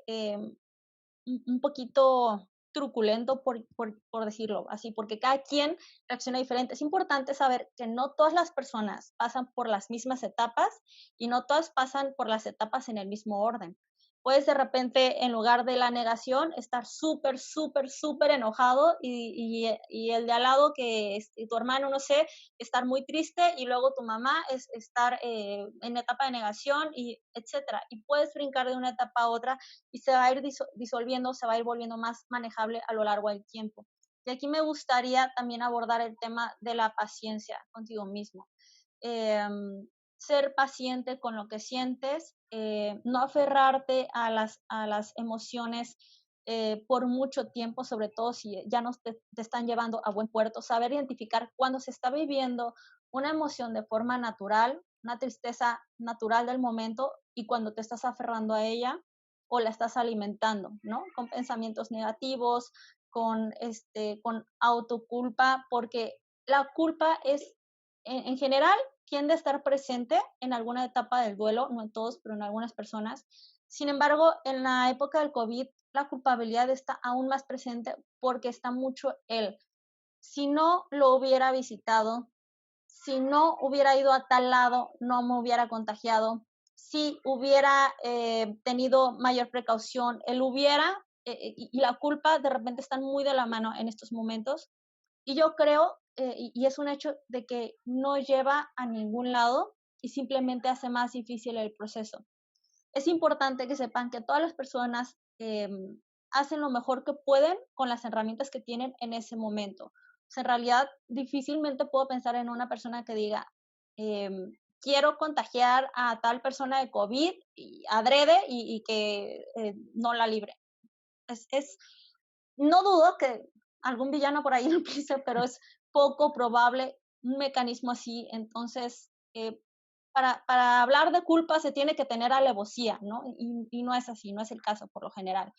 un poquito truculento, por decirlo así, porque cada quien reacciona diferente. Es importante saber que no todas las personas pasan por las mismas etapas y no todas pasan por las etapas en el mismo orden. Puedes de repente, en lugar de la negación, estar súper, súper, súper enojado y el de al lado, que es tu hermano, no sé, estar muy triste y luego tu mamá es estar en etapa de negación y etcétera. Y puedes brincar de una etapa a otra y se va a ir disolviendo, se va a ir volviendo más manejable a lo largo del tiempo. Y aquí me gustaría también abordar el tema de la paciencia contigo mismo. Ser paciente con lo que sientes, no aferrarte a las emociones por mucho tiempo, sobre todo si ya no te están llevando a buen puerto, saber identificar cuando se está viviendo una emoción de forma natural, una tristeza natural del momento y cuando te estás aferrando a ella o la estás alimentando, ¿no? Con pensamientos negativos, con autoculpa, porque la culpa es, en general, tiende a estar presente en alguna etapa del duelo, no en todos, pero en algunas personas. Sin embargo, en la época del COVID, la culpabilidad está aún más presente porque está mucho el, si no lo hubiera visitado, si no hubiera ido a tal lado, no me hubiera contagiado, si hubiera tenido mayor precaución, él hubiera, y la culpa de repente están muy de la mano en estos momentos. Y yo creo, y es un hecho de que no lleva a ningún lado y simplemente hace más difícil el proceso. Es importante que sepan que todas las personas hacen lo mejor que pueden con las herramientas que tienen en ese momento. O sea, en realidad, difícilmente puedo pensar en una persona que diga, quiero contagiar a tal persona de COVID y adrede y que no la libre. Es, no dudo que algún villano por ahí lo piense, pero es poco probable un mecanismo así. Entonces, para hablar de culpa se tiene que tener alevosía, ¿no? Y no es así, no es el caso por lo general.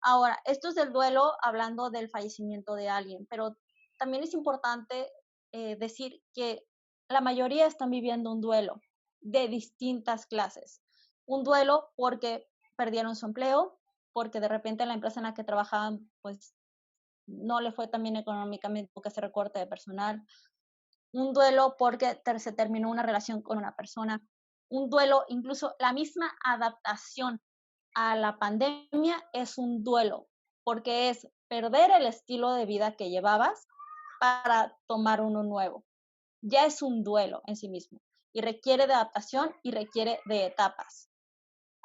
Ahora, esto es del duelo hablando del fallecimiento de alguien, pero también es importante decir que la mayoría están viviendo un duelo de distintas clases. Un duelo porque perdieron su empleo, porque de repente la empresa en la que trabajaban pues no le fue tan bien económicamente porque se recorte de personal, un duelo porque se terminó una relación con una persona, un duelo, incluso la misma adaptación a la pandemia es un duelo, porque es perder el estilo de vida que llevabas para tomar uno nuevo. Ya es un duelo en sí mismo y requiere de adaptación y requiere de etapas.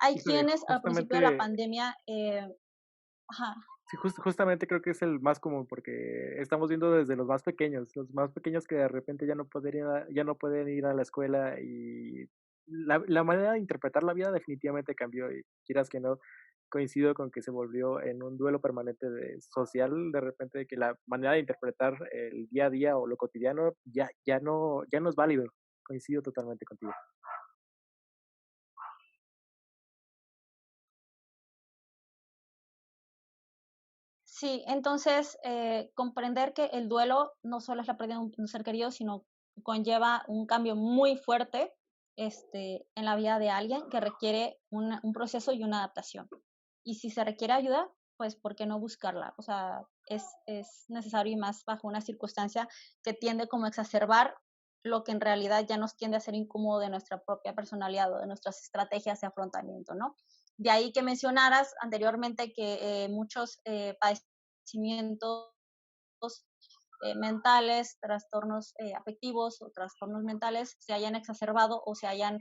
Hay Híjole, quienes al principio de la justamente, pandemia, ajá, sí, justamente creo que es el más común, porque estamos viendo desde los más pequeños que de repente ya no pueden ir a la escuela y la manera de interpretar la vida definitivamente cambió y quieras que no, coincido con que se volvió en un duelo permanente social, de repente de que la manera de interpretar el día a día o lo cotidiano ya no es válido. Coincido totalmente contigo. sí, entonces comprender que el duelo no solo es la pérdida de un ser querido, sino conlleva un cambio muy fuerte en la vida de alguien que requiere un proceso y una adaptación. Y si se requiere ayuda, pues ¿por qué no buscarla? O sea, es necesario y más bajo una circunstancia que tiende como a exacerbar lo que en realidad ya nos tiende a ser incómodo de nuestra propia personalidad o de nuestras estrategias de afrontamiento, ¿no? De ahí que mencionaras anteriormente que muchos padecimientos mentales, trastornos afectivos o trastornos mentales se hayan exacerbado o se hayan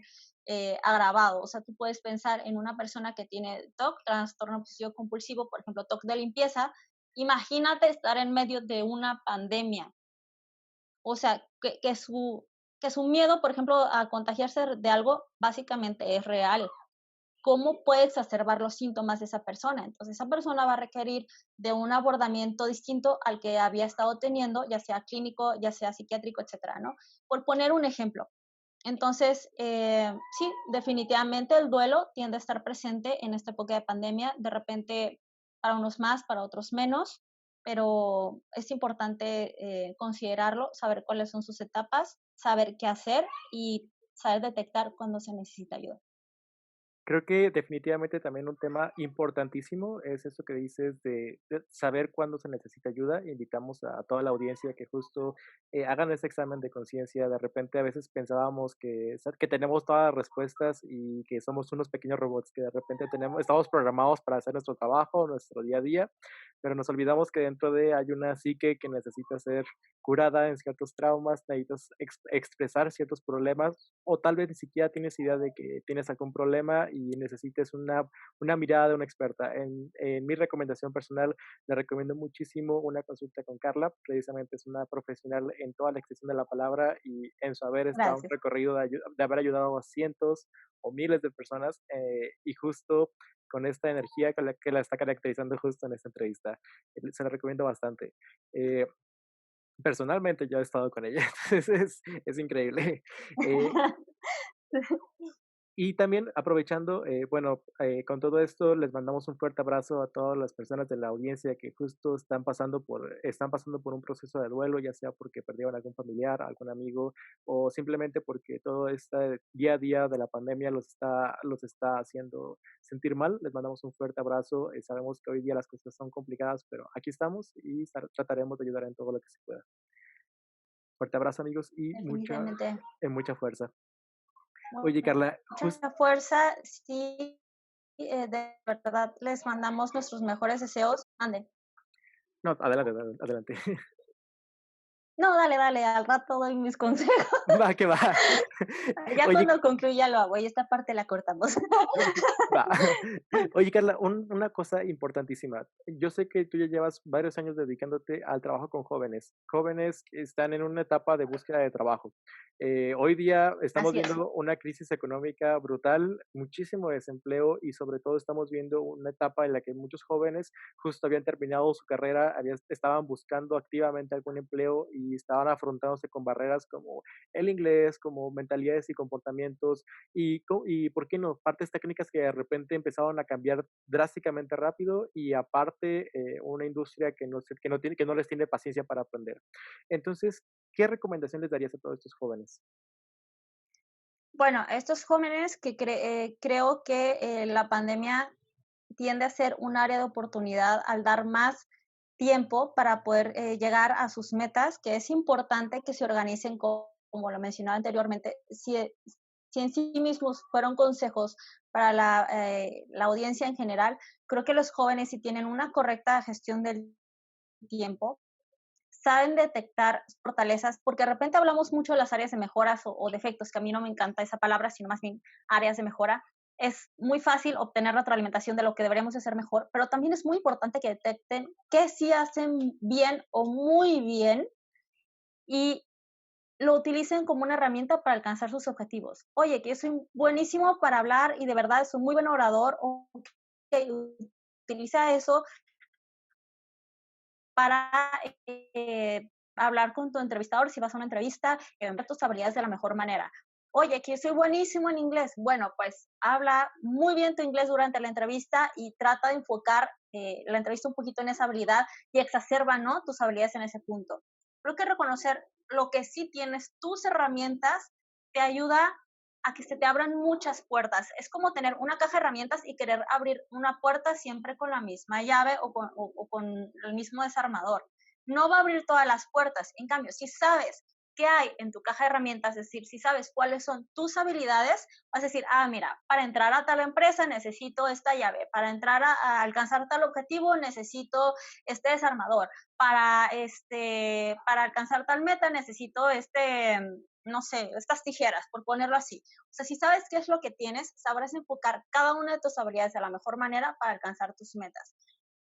agravado. O sea, tú puedes pensar en una persona que tiene TOC, trastorno obsesivo compulsivo, por ejemplo, TOC de limpieza. Imagínate estar en medio de una pandemia. O sea, que su miedo, por ejemplo, a contagiarse de algo, básicamente es real. ¿Cómo puede exacerbar los síntomas de esa persona? Entonces, esa persona va a requerir de un abordamiento distinto al que había estado teniendo, ya sea clínico, ya sea psiquiátrico, etcétera, ¿no? Por poner un ejemplo. Entonces, sí, definitivamente el duelo tiende a estar presente en esta época de pandemia, de repente para unos más, para otros menos, pero es importante considerarlo, saber cuáles son sus etapas, saber qué hacer y saber detectar cuando se necesita ayuda. Creo que definitivamente también un tema importantísimo es eso que dices de saber cuándo se necesita ayuda. Invitamos a toda la audiencia que justo hagan ese examen de conciencia. De repente a veces pensábamos que tenemos todas las respuestas y que somos unos pequeños robots que de repente estamos programados para hacer nuestro trabajo, nuestro día a día, pero nos olvidamos que dentro de hay una psique que necesita ser curada en ciertos traumas, necesitas expresar ciertos problemas o tal vez ni siquiera tienes idea de que tienes algún problema y necesites una mirada de una experta. En mi recomendación personal, le recomiendo muchísimo una consulta con Carla, precisamente es una profesional en toda la extensión de la palabra y en su haber está un Gracias. recorrido de haber ayudado a cientos o miles de personas y justo con esta energía que la está caracterizando justo en esta entrevista. Se la recomiendo bastante. Eh, Personalmente yo he estado con ella, entonces es increíble. Eh, y también aprovechando, bueno, con todo esto les mandamos un fuerte abrazo a todas las personas de la audiencia que justo están pasando por un proceso de duelo, ya sea porque perdieron algún familiar, algún amigo, o simplemente porque todo este día a día de la pandemia los está haciendo sentir mal. Les mandamos un fuerte abrazo. Sabemos que hoy día las cosas son complicadas, pero aquí estamos y trataremos de ayudar en todo lo que se pueda. Fuerte abrazo, amigos, y Definitivamente. mucha fuerza. Oye, Bueno, Carla, mucha fuerza, sí, de verdad les mandamos nuestros mejores deseos. Ande. no, adelante, adelante. No, dale, dale, al rato doy mis consejos. Va, que va. Ya Oye, cuando concluya lo hago y esta parte la cortamos. va. Oye, Carla, una cosa importantísima. Yo sé que tú ya llevas varios años dedicándote al trabajo con jóvenes que están en una etapa de búsqueda de trabajo. Hoy día estamos Así es. viendo una crisis económica brutal, muchísimo desempleo y sobre todo estamos viendo una etapa en la que muchos jóvenes justo habían terminado su carrera, estaban buscando activamente algún empleo y estaban afrontándose con barreras como el inglés, como mentalidades y comportamientos y ¿por qué no? Partes técnicas que de repente empezaron a cambiar drásticamente rápido y aparte una industria que no les tiene paciencia para aprender. Entonces, ¿qué recomendación les darías a todos estos jóvenes? Bueno, estos jóvenes que creo que la pandemia tiende a ser un área de oportunidad al dar más tiempo para poder llegar a sus metas, que es importante que se organicen como lo mencionaba anteriormente. Si en sí mismos fueron consejos para la audiencia en general, creo que los jóvenes si tienen una correcta gestión del tiempo, saben detectar fortalezas, porque de repente hablamos mucho de las áreas de mejoras o defectos, que a mí no me encanta esa palabra, sino más bien áreas de mejora. Es muy fácil obtener retroalimentación de lo que deberíamos hacer mejor, pero también es muy importante que detecten qué sí hacen bien o muy bien y lo utilicen como una herramienta para alcanzar sus objetivos. Oye, que yo soy buenísimo para hablar y de verdad soy muy buen orador, ok, utiliza eso para hablar con tu entrevistador, si vas a una entrevista, ver tus habilidades de la mejor manera. Oye, que soy buenísimo en inglés. Bueno, pues habla muy bien tu inglés durante la entrevista y trata de enfocar la entrevista un poquito en esa habilidad y exacerba, ¿no? Tus habilidades en ese punto. Creo que reconocer lo que sí tienes, tus herramientas, te ayuda a que se te abran muchas puertas. Es como tener una caja de herramientas y querer abrir una puerta siempre con la misma llave o con el mismo desarmador. No va a abrir todas las puertas. En cambio, si sabes qué hay en tu caja de herramientas, es decir, si sabes cuáles son tus habilidades, vas a decir, ah, mira, para entrar a tal empresa necesito esta llave, para entrar a alcanzar tal objetivo necesito este desarmador, para alcanzar tal meta necesito no sé, estas tijeras, por ponerlo así. O sea, si sabes qué es lo que tienes, sabrás enfocar cada una de tus habilidades de la mejor manera para alcanzar tus metas.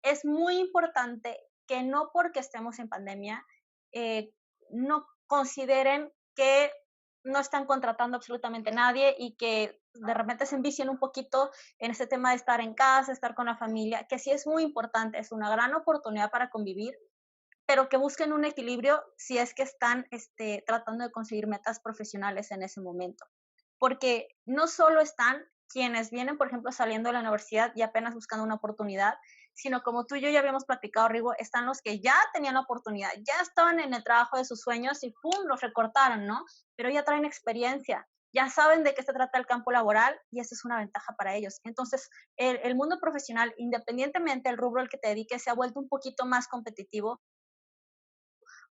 Es muy importante que no porque estemos en pandemia, eh, no consideren que no están contratando absolutamente nadie y que de repente se envicien un poquito en este tema de estar en casa, estar con la familia, que sí es muy importante, es una gran oportunidad para convivir, pero que busquen un equilibrio si es que están tratando de conseguir metas profesionales en ese momento. Porque no solo están quienes vienen, por ejemplo, saliendo de la universidad y apenas buscando una oportunidad, sino como tú y yo ya habíamos platicado, Rigo, están los que ya tenían la oportunidad, ya estaban en el trabajo de sus sueños y ¡pum!, los recortaron, ¿no? Pero ya traen experiencia, ya saben de qué se trata el campo laboral y esa es una ventaja para ellos. Entonces, el mundo profesional, independientemente del rubro al que te dediques, se ha vuelto un poquito más competitivo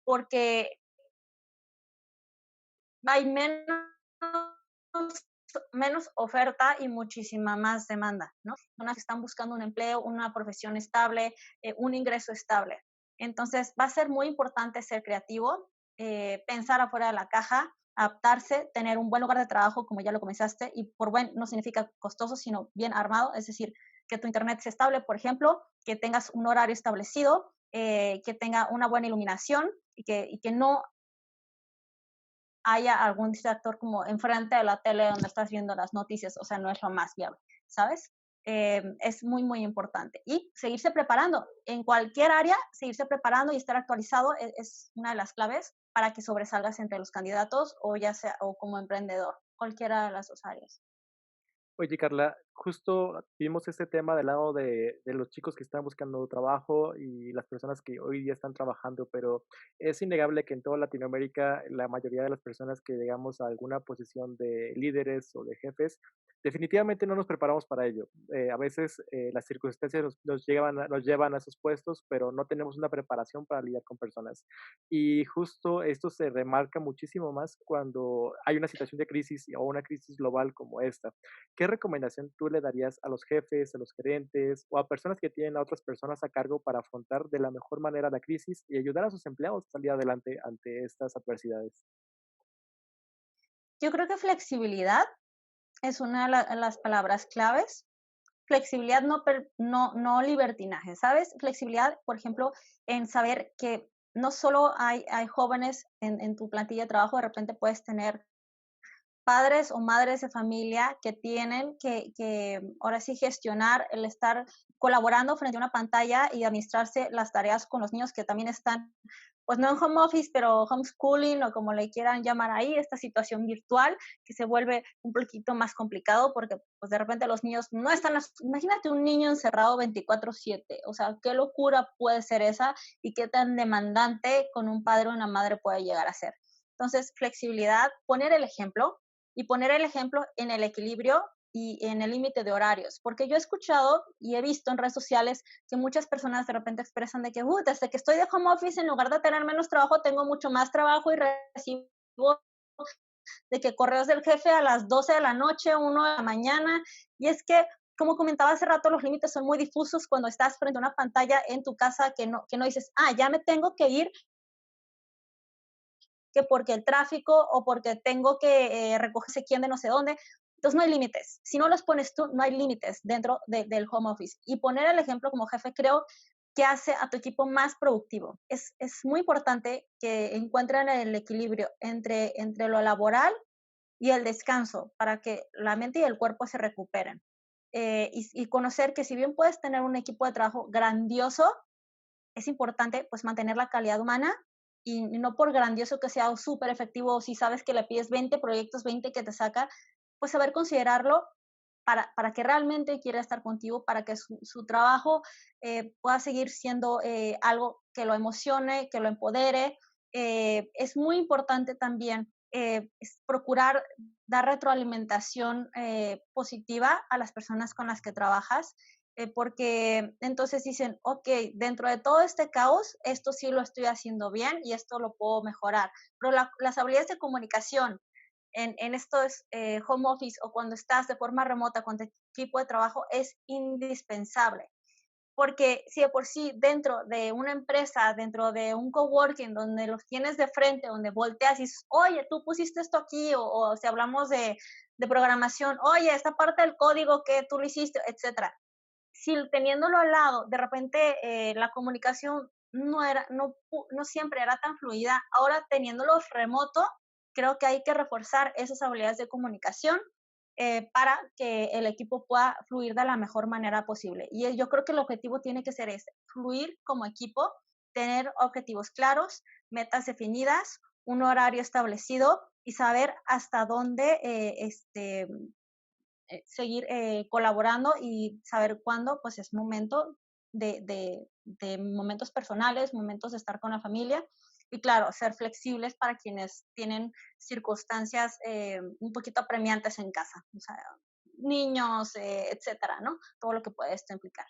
porque hay menos oferta y muchísima más demanda, ¿no? Personas que están buscando un empleo, una profesión estable, un ingreso estable. Entonces, va a ser muy importante ser creativo, pensar afuera de la caja, adaptarse, tener un buen lugar de trabajo, como ya lo comenzaste, y por buen no significa costoso, sino bien armado, es decir, que tu internet sea estable, por ejemplo, que tengas un horario establecido, que tenga una buena iluminación y que no haya algún distractor como enfrente de la tele donde estás viendo las noticias, o sea, no es lo más viable, ¿sabes? Es muy, muy importante. Y seguirse preparando, en cualquier área, seguirse preparando y estar actualizado es una de las claves para que sobresalgas entre los candidatos o ya sea, o como emprendedor, cualquiera de las dos áreas. Oye, Carla, justo vimos este tema del lado de los chicos que están buscando trabajo y las personas que hoy día están trabajando, pero es innegable que en toda Latinoamérica la mayoría de las personas que llegamos a alguna posición de líderes o de jefes, definitivamente no nos preparamos para ello. A veces las circunstancias nos llevan a esos puestos, pero no tenemos una preparación para lidiar con personas. Y justo esto se remarca muchísimo más cuando hay una situación de crisis o una crisis global como esta. ¿Qué recomendación tú le darías a los jefes, a los gerentes o a personas que tienen a otras personas a cargo para afrontar de la mejor manera la crisis y ayudar a sus empleados a salir adelante ante estas adversidades? Yo creo que flexibilidad es una de las palabras claves. Flexibilidad, no libertinaje, ¿sabes? Flexibilidad, por ejemplo, en saber que no solo hay jóvenes en tu plantilla de trabajo, de repente puedes tener padres o madres de familia que tienen que ahora sí gestionar el estar colaborando frente a una pantalla y administrarse las tareas con los niños que también están, pues no en home office, pero homeschooling o como le quieran llamar ahí, esta situación virtual que se vuelve un poquito más complicado porque pues de repente los niños no están, imagínate un niño encerrado 24/7, o sea, qué locura puede ser esa y qué tan demandante con un padre o una madre puede llegar a ser. Entonces, flexibilidad, poner el ejemplo, y poner el ejemplo en el equilibrio y en el límite de horarios, porque yo he escuchado y he visto en redes sociales que muchas personas de repente expresan de que desde que estoy de home office, en lugar de tener menos trabajo, tengo mucho más trabajo y recibo de que correos del jefe a las 12 de la noche, 1 de la mañana, y es que como comentaba hace rato, los límites son muy difusos cuando estás frente a una pantalla en tu casa que no dices, ya me tengo que ir, que porque el tráfico o porque tengo que recogerse quién de no sé dónde. Entonces no hay límites. Si no los pones tú, no hay límites dentro del home office. Y poner el ejemplo como jefe creo que hace a tu equipo más productivo. Es muy importante que encuentren el equilibrio entre lo laboral y el descanso para que la mente y el cuerpo se recuperen. Y conocer que si bien puedes tener un equipo de trabajo grandioso, es importante pues mantener la calidad humana y no por grandioso que sea súper efectivo, si sabes que le pides 20 proyectos, 20 que te saca, pues saber considerarlo para que realmente quiera estar contigo, para que su trabajo pueda seguir siendo algo que lo emocione, que lo empodere. Es muy importante también es procurar dar retroalimentación positiva a las personas con las que trabajas porque entonces dicen, ok, dentro de todo este caos, esto sí lo estoy haciendo bien y esto lo puedo mejorar. Pero las habilidades de comunicación en estos home office o cuando estás de forma remota con tu equipo de trabajo es indispensable. Porque si de por sí dentro de una empresa, dentro de un coworking, donde los tienes de frente, donde volteas y dices, oye, tú pusiste esto aquí, o si hablamos de programación, oye, esta parte del código que tú lo hiciste, etcétera, si teniéndolo al lado, de repente la comunicación no siempre era tan fluida, ahora teniéndolo remoto, creo que hay que reforzar esas habilidades de comunicación para que el equipo pueda fluir de la mejor manera posible. Y yo creo que el objetivo tiene que ser ese, fluir como equipo, tener objetivos claros, metas definidas, un horario establecido y saber hasta dónde seguir colaborando y saber cuándo pues es momento de momentos personales, momentos de estar con la familia Y claro, ser flexibles para quienes tienen circunstancias un poquito apremiantes en casa, o sea, niños, etcétera, ¿no? Todo lo que puede esto implicar.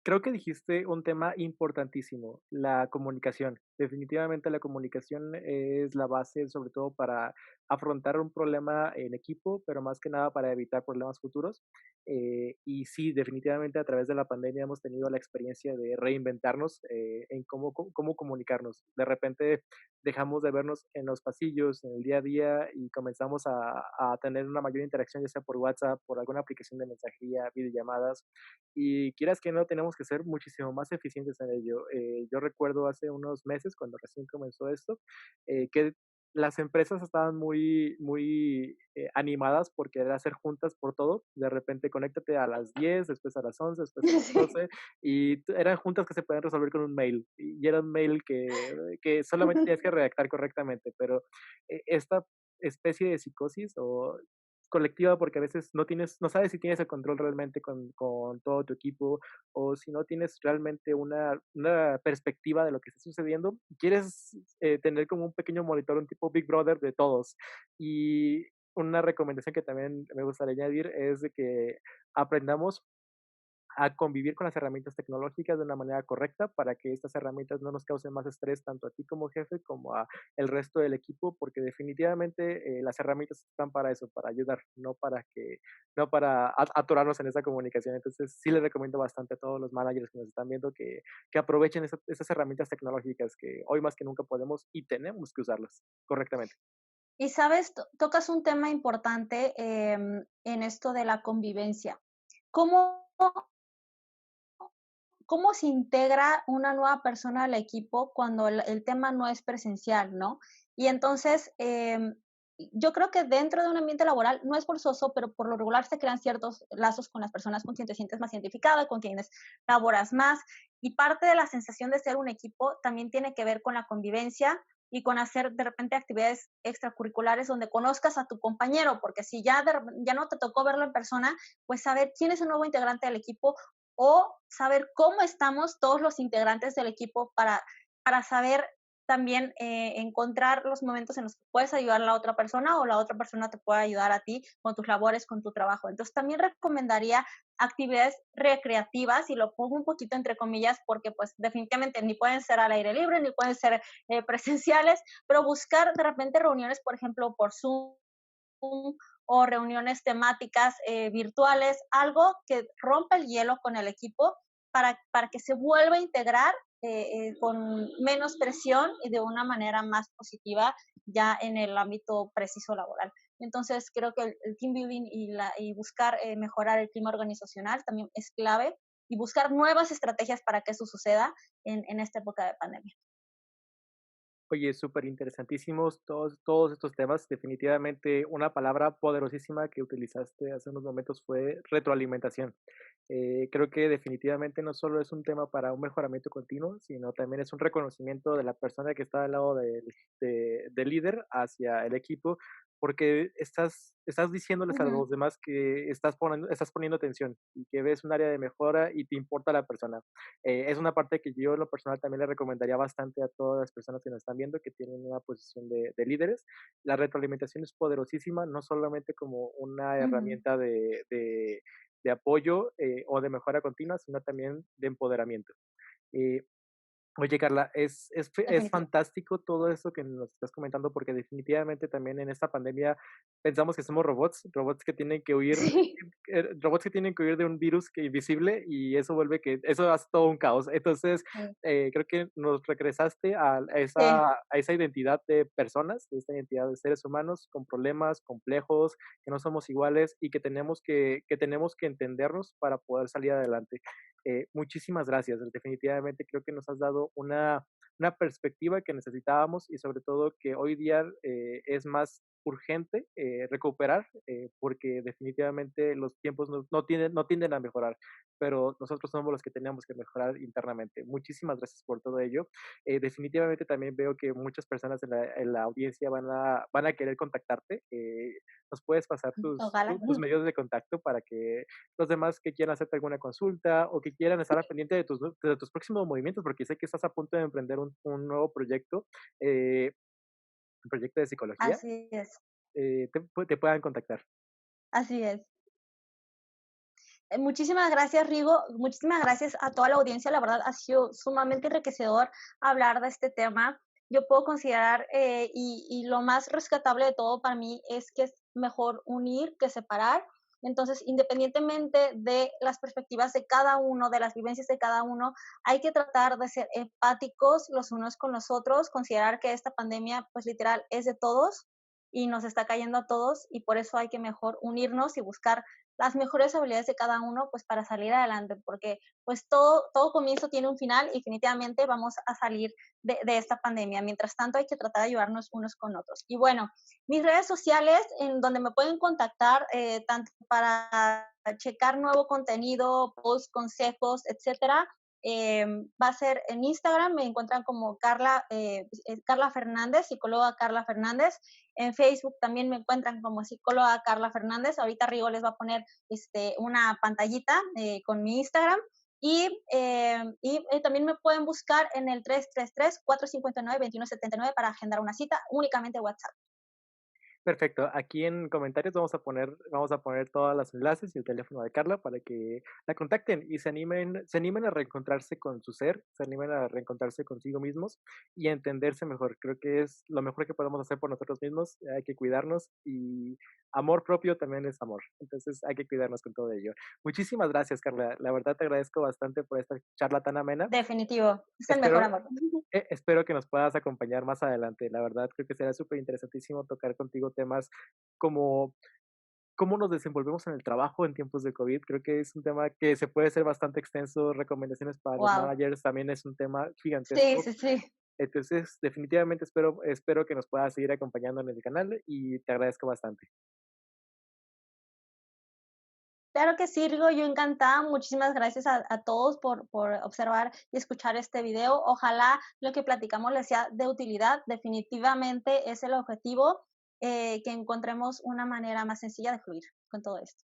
Creo que dijiste un tema importantísimo, la comunicación. Definitivamente la comunicación es la base, sobre todo para afrontar un problema en equipo, pero más que nada para evitar problemas futuros. Y sí, definitivamente a través de la pandemia hemos tenido la experiencia de reinventarnos en cómo comunicarnos. De repente dejamos de vernos en los pasillos, en el día a día y comenzamos a tener una mayor interacción, ya sea por WhatsApp, por alguna aplicación de mensajería, videollamadas y quieras que no, tenemos que ser muchísimo más eficientes en ello. Yo recuerdo hace unos meses, cuando recién comenzó esto, que las empresas estaban muy animadas por querer hacer juntas por todo. De repente, conéctate a las 10, después a las 11, después a las Sí. 12, y eran juntas que se pueden resolver con un mail. Y era un mail que solamente tienes que redactar correctamente, pero esta especie de psicosis o colectiva, porque a veces no sabes si tienes el control realmente con todo tu equipo, o si no tienes realmente una perspectiva de lo que está sucediendo. Quieres tener como un pequeño monitor, un tipo Big Brother de todos. Y una recomendación que también me gustaría añadir es de que aprendamos a convivir con las herramientas tecnológicas de una manera correcta para que estas herramientas no nos causen más estrés tanto a ti como jefe como a el resto del equipo, porque definitivamente las herramientas están para eso, para ayudar, no para atorarnos en esa comunicación. Entonces sí les recomiendo bastante a todos los managers que nos están viendo que aprovechen esas herramientas tecnológicas que hoy más que nunca podemos y tenemos que usarlas correctamente. Y sabes, tocas un tema importante en esto de la convivencia. ¿Cómo ¿Cómo se integra una nueva persona al equipo cuando el tema no es presencial, no? Y entonces, yo creo que dentro de un ambiente laboral no es forzoso, pero por lo regular se crean ciertos lazos con las personas con quien te sientes más identificada, con quienes laboras más. Y parte de la sensación de ser un equipo también tiene que ver con la convivencia y con hacer de repente actividades extracurriculares donde conozcas a tu compañero, porque si ya no te tocó verlo en persona, pues saber quién es el nuevo integrante del equipo o saber cómo estamos todos los integrantes del equipo para saber también encontrar los momentos en los que puedes ayudar a la otra persona o la otra persona te puede ayudar a ti con tus labores, con tu trabajo. Entonces también recomendaría actividades recreativas y lo pongo un poquito entre comillas porque pues definitivamente ni pueden ser al aire libre ni pueden ser presenciales, pero buscar de repente reuniones, por ejemplo, por Zoom o reuniones temáticas virtuales, algo que rompa el hielo con el equipo para que se vuelva a integrar con menos presión y de una manera más positiva ya en el ámbito preciso laboral. Entonces, creo que el team building y buscar mejorar el clima organizacional también es clave y buscar nuevas estrategias para que eso suceda en esta época de pandemia. Oye, súper interesantísimos todos estos temas. Definitivamente una palabra poderosísima que utilizaste hace unos momentos fue retroalimentación. Creo que definitivamente no solo es un tema para un mejoramiento continuo, sino también es un reconocimiento de la persona que está al lado del líder hacia el equipo, porque estás diciéndoles a Ujú. los demás que estás poniendo atención y que ves un área de mejora y te importa la persona. Es una parte que yo en lo personal también le recomendaría bastante a todas las personas que nos están viendo, que tienen una posición de líderes. La retroalimentación es poderosísima, no solamente como una Ujú. herramienta de apoyo o de mejora continua, sino también de empoderamiento. Eh, Oye, Carla, es Definitivo. fantástico todo eso que nos estás comentando, porque definitivamente también en esta pandemia pensamos que somos robots que tienen que huir, Sí. robots que tienen que huir de un virus que invisible y eso hace todo un caos. Entonces, Sí. creo que nos regresaste Sí. a esa identidad de personas, de esta identidad de seres humanos con problemas complejos, que no somos iguales y que tenemos que entendernos para poder salir adelante. Muchísimas gracias. Definitivamente creo que nos has dado una perspectiva que necesitábamos y sobre todo que hoy día es más urgente recuperar, porque definitivamente los tiempos no tienden a mejorar, pero nosotros somos los que tenemos que mejorar internamente. Muchísimas gracias por todo ello. Definitivamente también veo que muchas personas en la audiencia van a querer contactarte. ¿Nos puedes pasar Ojalá. tus medios de contacto para que los demás que quieran hacerte alguna consulta o que quieran estar al pendiente de tus próximos movimientos, porque sé que estás a punto de emprender un nuevo proyecto, un proyecto de psicología, Así es, te puedan contactar? así es. Muchísimas gracias, Rigo. Muchísimas gracias a toda la audiencia. La verdad, ha sido sumamente enriquecedor hablar de este tema. Yo puedo considerar, y lo más rescatable de todo para mí es que es mejor unir que separar. Entonces, independientemente de las perspectivas de cada uno, de las vivencias de cada uno, hay que tratar de ser empáticos los unos con los otros, considerar que esta pandemia, pues literal, es de todos y nos está cayendo a todos y por eso hay que mejor unirnos y buscar las mejores habilidades de cada uno, pues para salir adelante, porque pues todo comienzo tiene un final y definitivamente vamos a salir de esta pandemia. Mientras tanto, hay que tratar de ayudarnos unos con otros. Y bueno, mis redes sociales en donde me pueden contactar, tanto para checar nuevo contenido, posts, consejos, etcétera, va a ser en Instagram, me encuentran como Carla Fernández, psicóloga Carla Fernández. En Facebook también me encuentran como psicóloga Carla Fernández. Ahorita Rigo les va a poner una pantallita con mi Instagram. También me pueden buscar en el 333-459-2179 para agendar una cita, únicamente WhatsApp. Perfecto. Aquí en comentarios vamos a poner todos los enlaces y el teléfono de Carla para que la contacten y se animen a reencontrarse con su ser, se animen a reencontrarse consigo mismos y a entenderse mejor. Creo que es lo mejor que podemos hacer por nosotros mismos. Hay que cuidarnos y amor propio también es amor. Entonces hay que cuidarnos con todo ello. Muchísimas gracias, Carla. La verdad te agradezco bastante por esta charla tan amena. Definitivo, es el mejor Espero, amor. espero que nos puedas acompañar más adelante. La verdad, creo que será súper interesantísimo tocar contigo temas como cómo nos desenvolvemos en el trabajo en tiempos de COVID. Creo que es un tema que se puede ser bastante extenso. Recomendaciones para los Wow. managers también es un tema Sí, gigantesco. sí, sí. Entonces, definitivamente espero que nos puedas seguir acompañando en el canal y te agradezco bastante. Claro que sí, Rigo, yo encantada. Muchísimas gracias a todos por observar y escuchar este video. Ojalá lo que platicamos les sea de utilidad. Definitivamente es el objetivo, que encontremos una manera más sencilla de fluir con todo esto.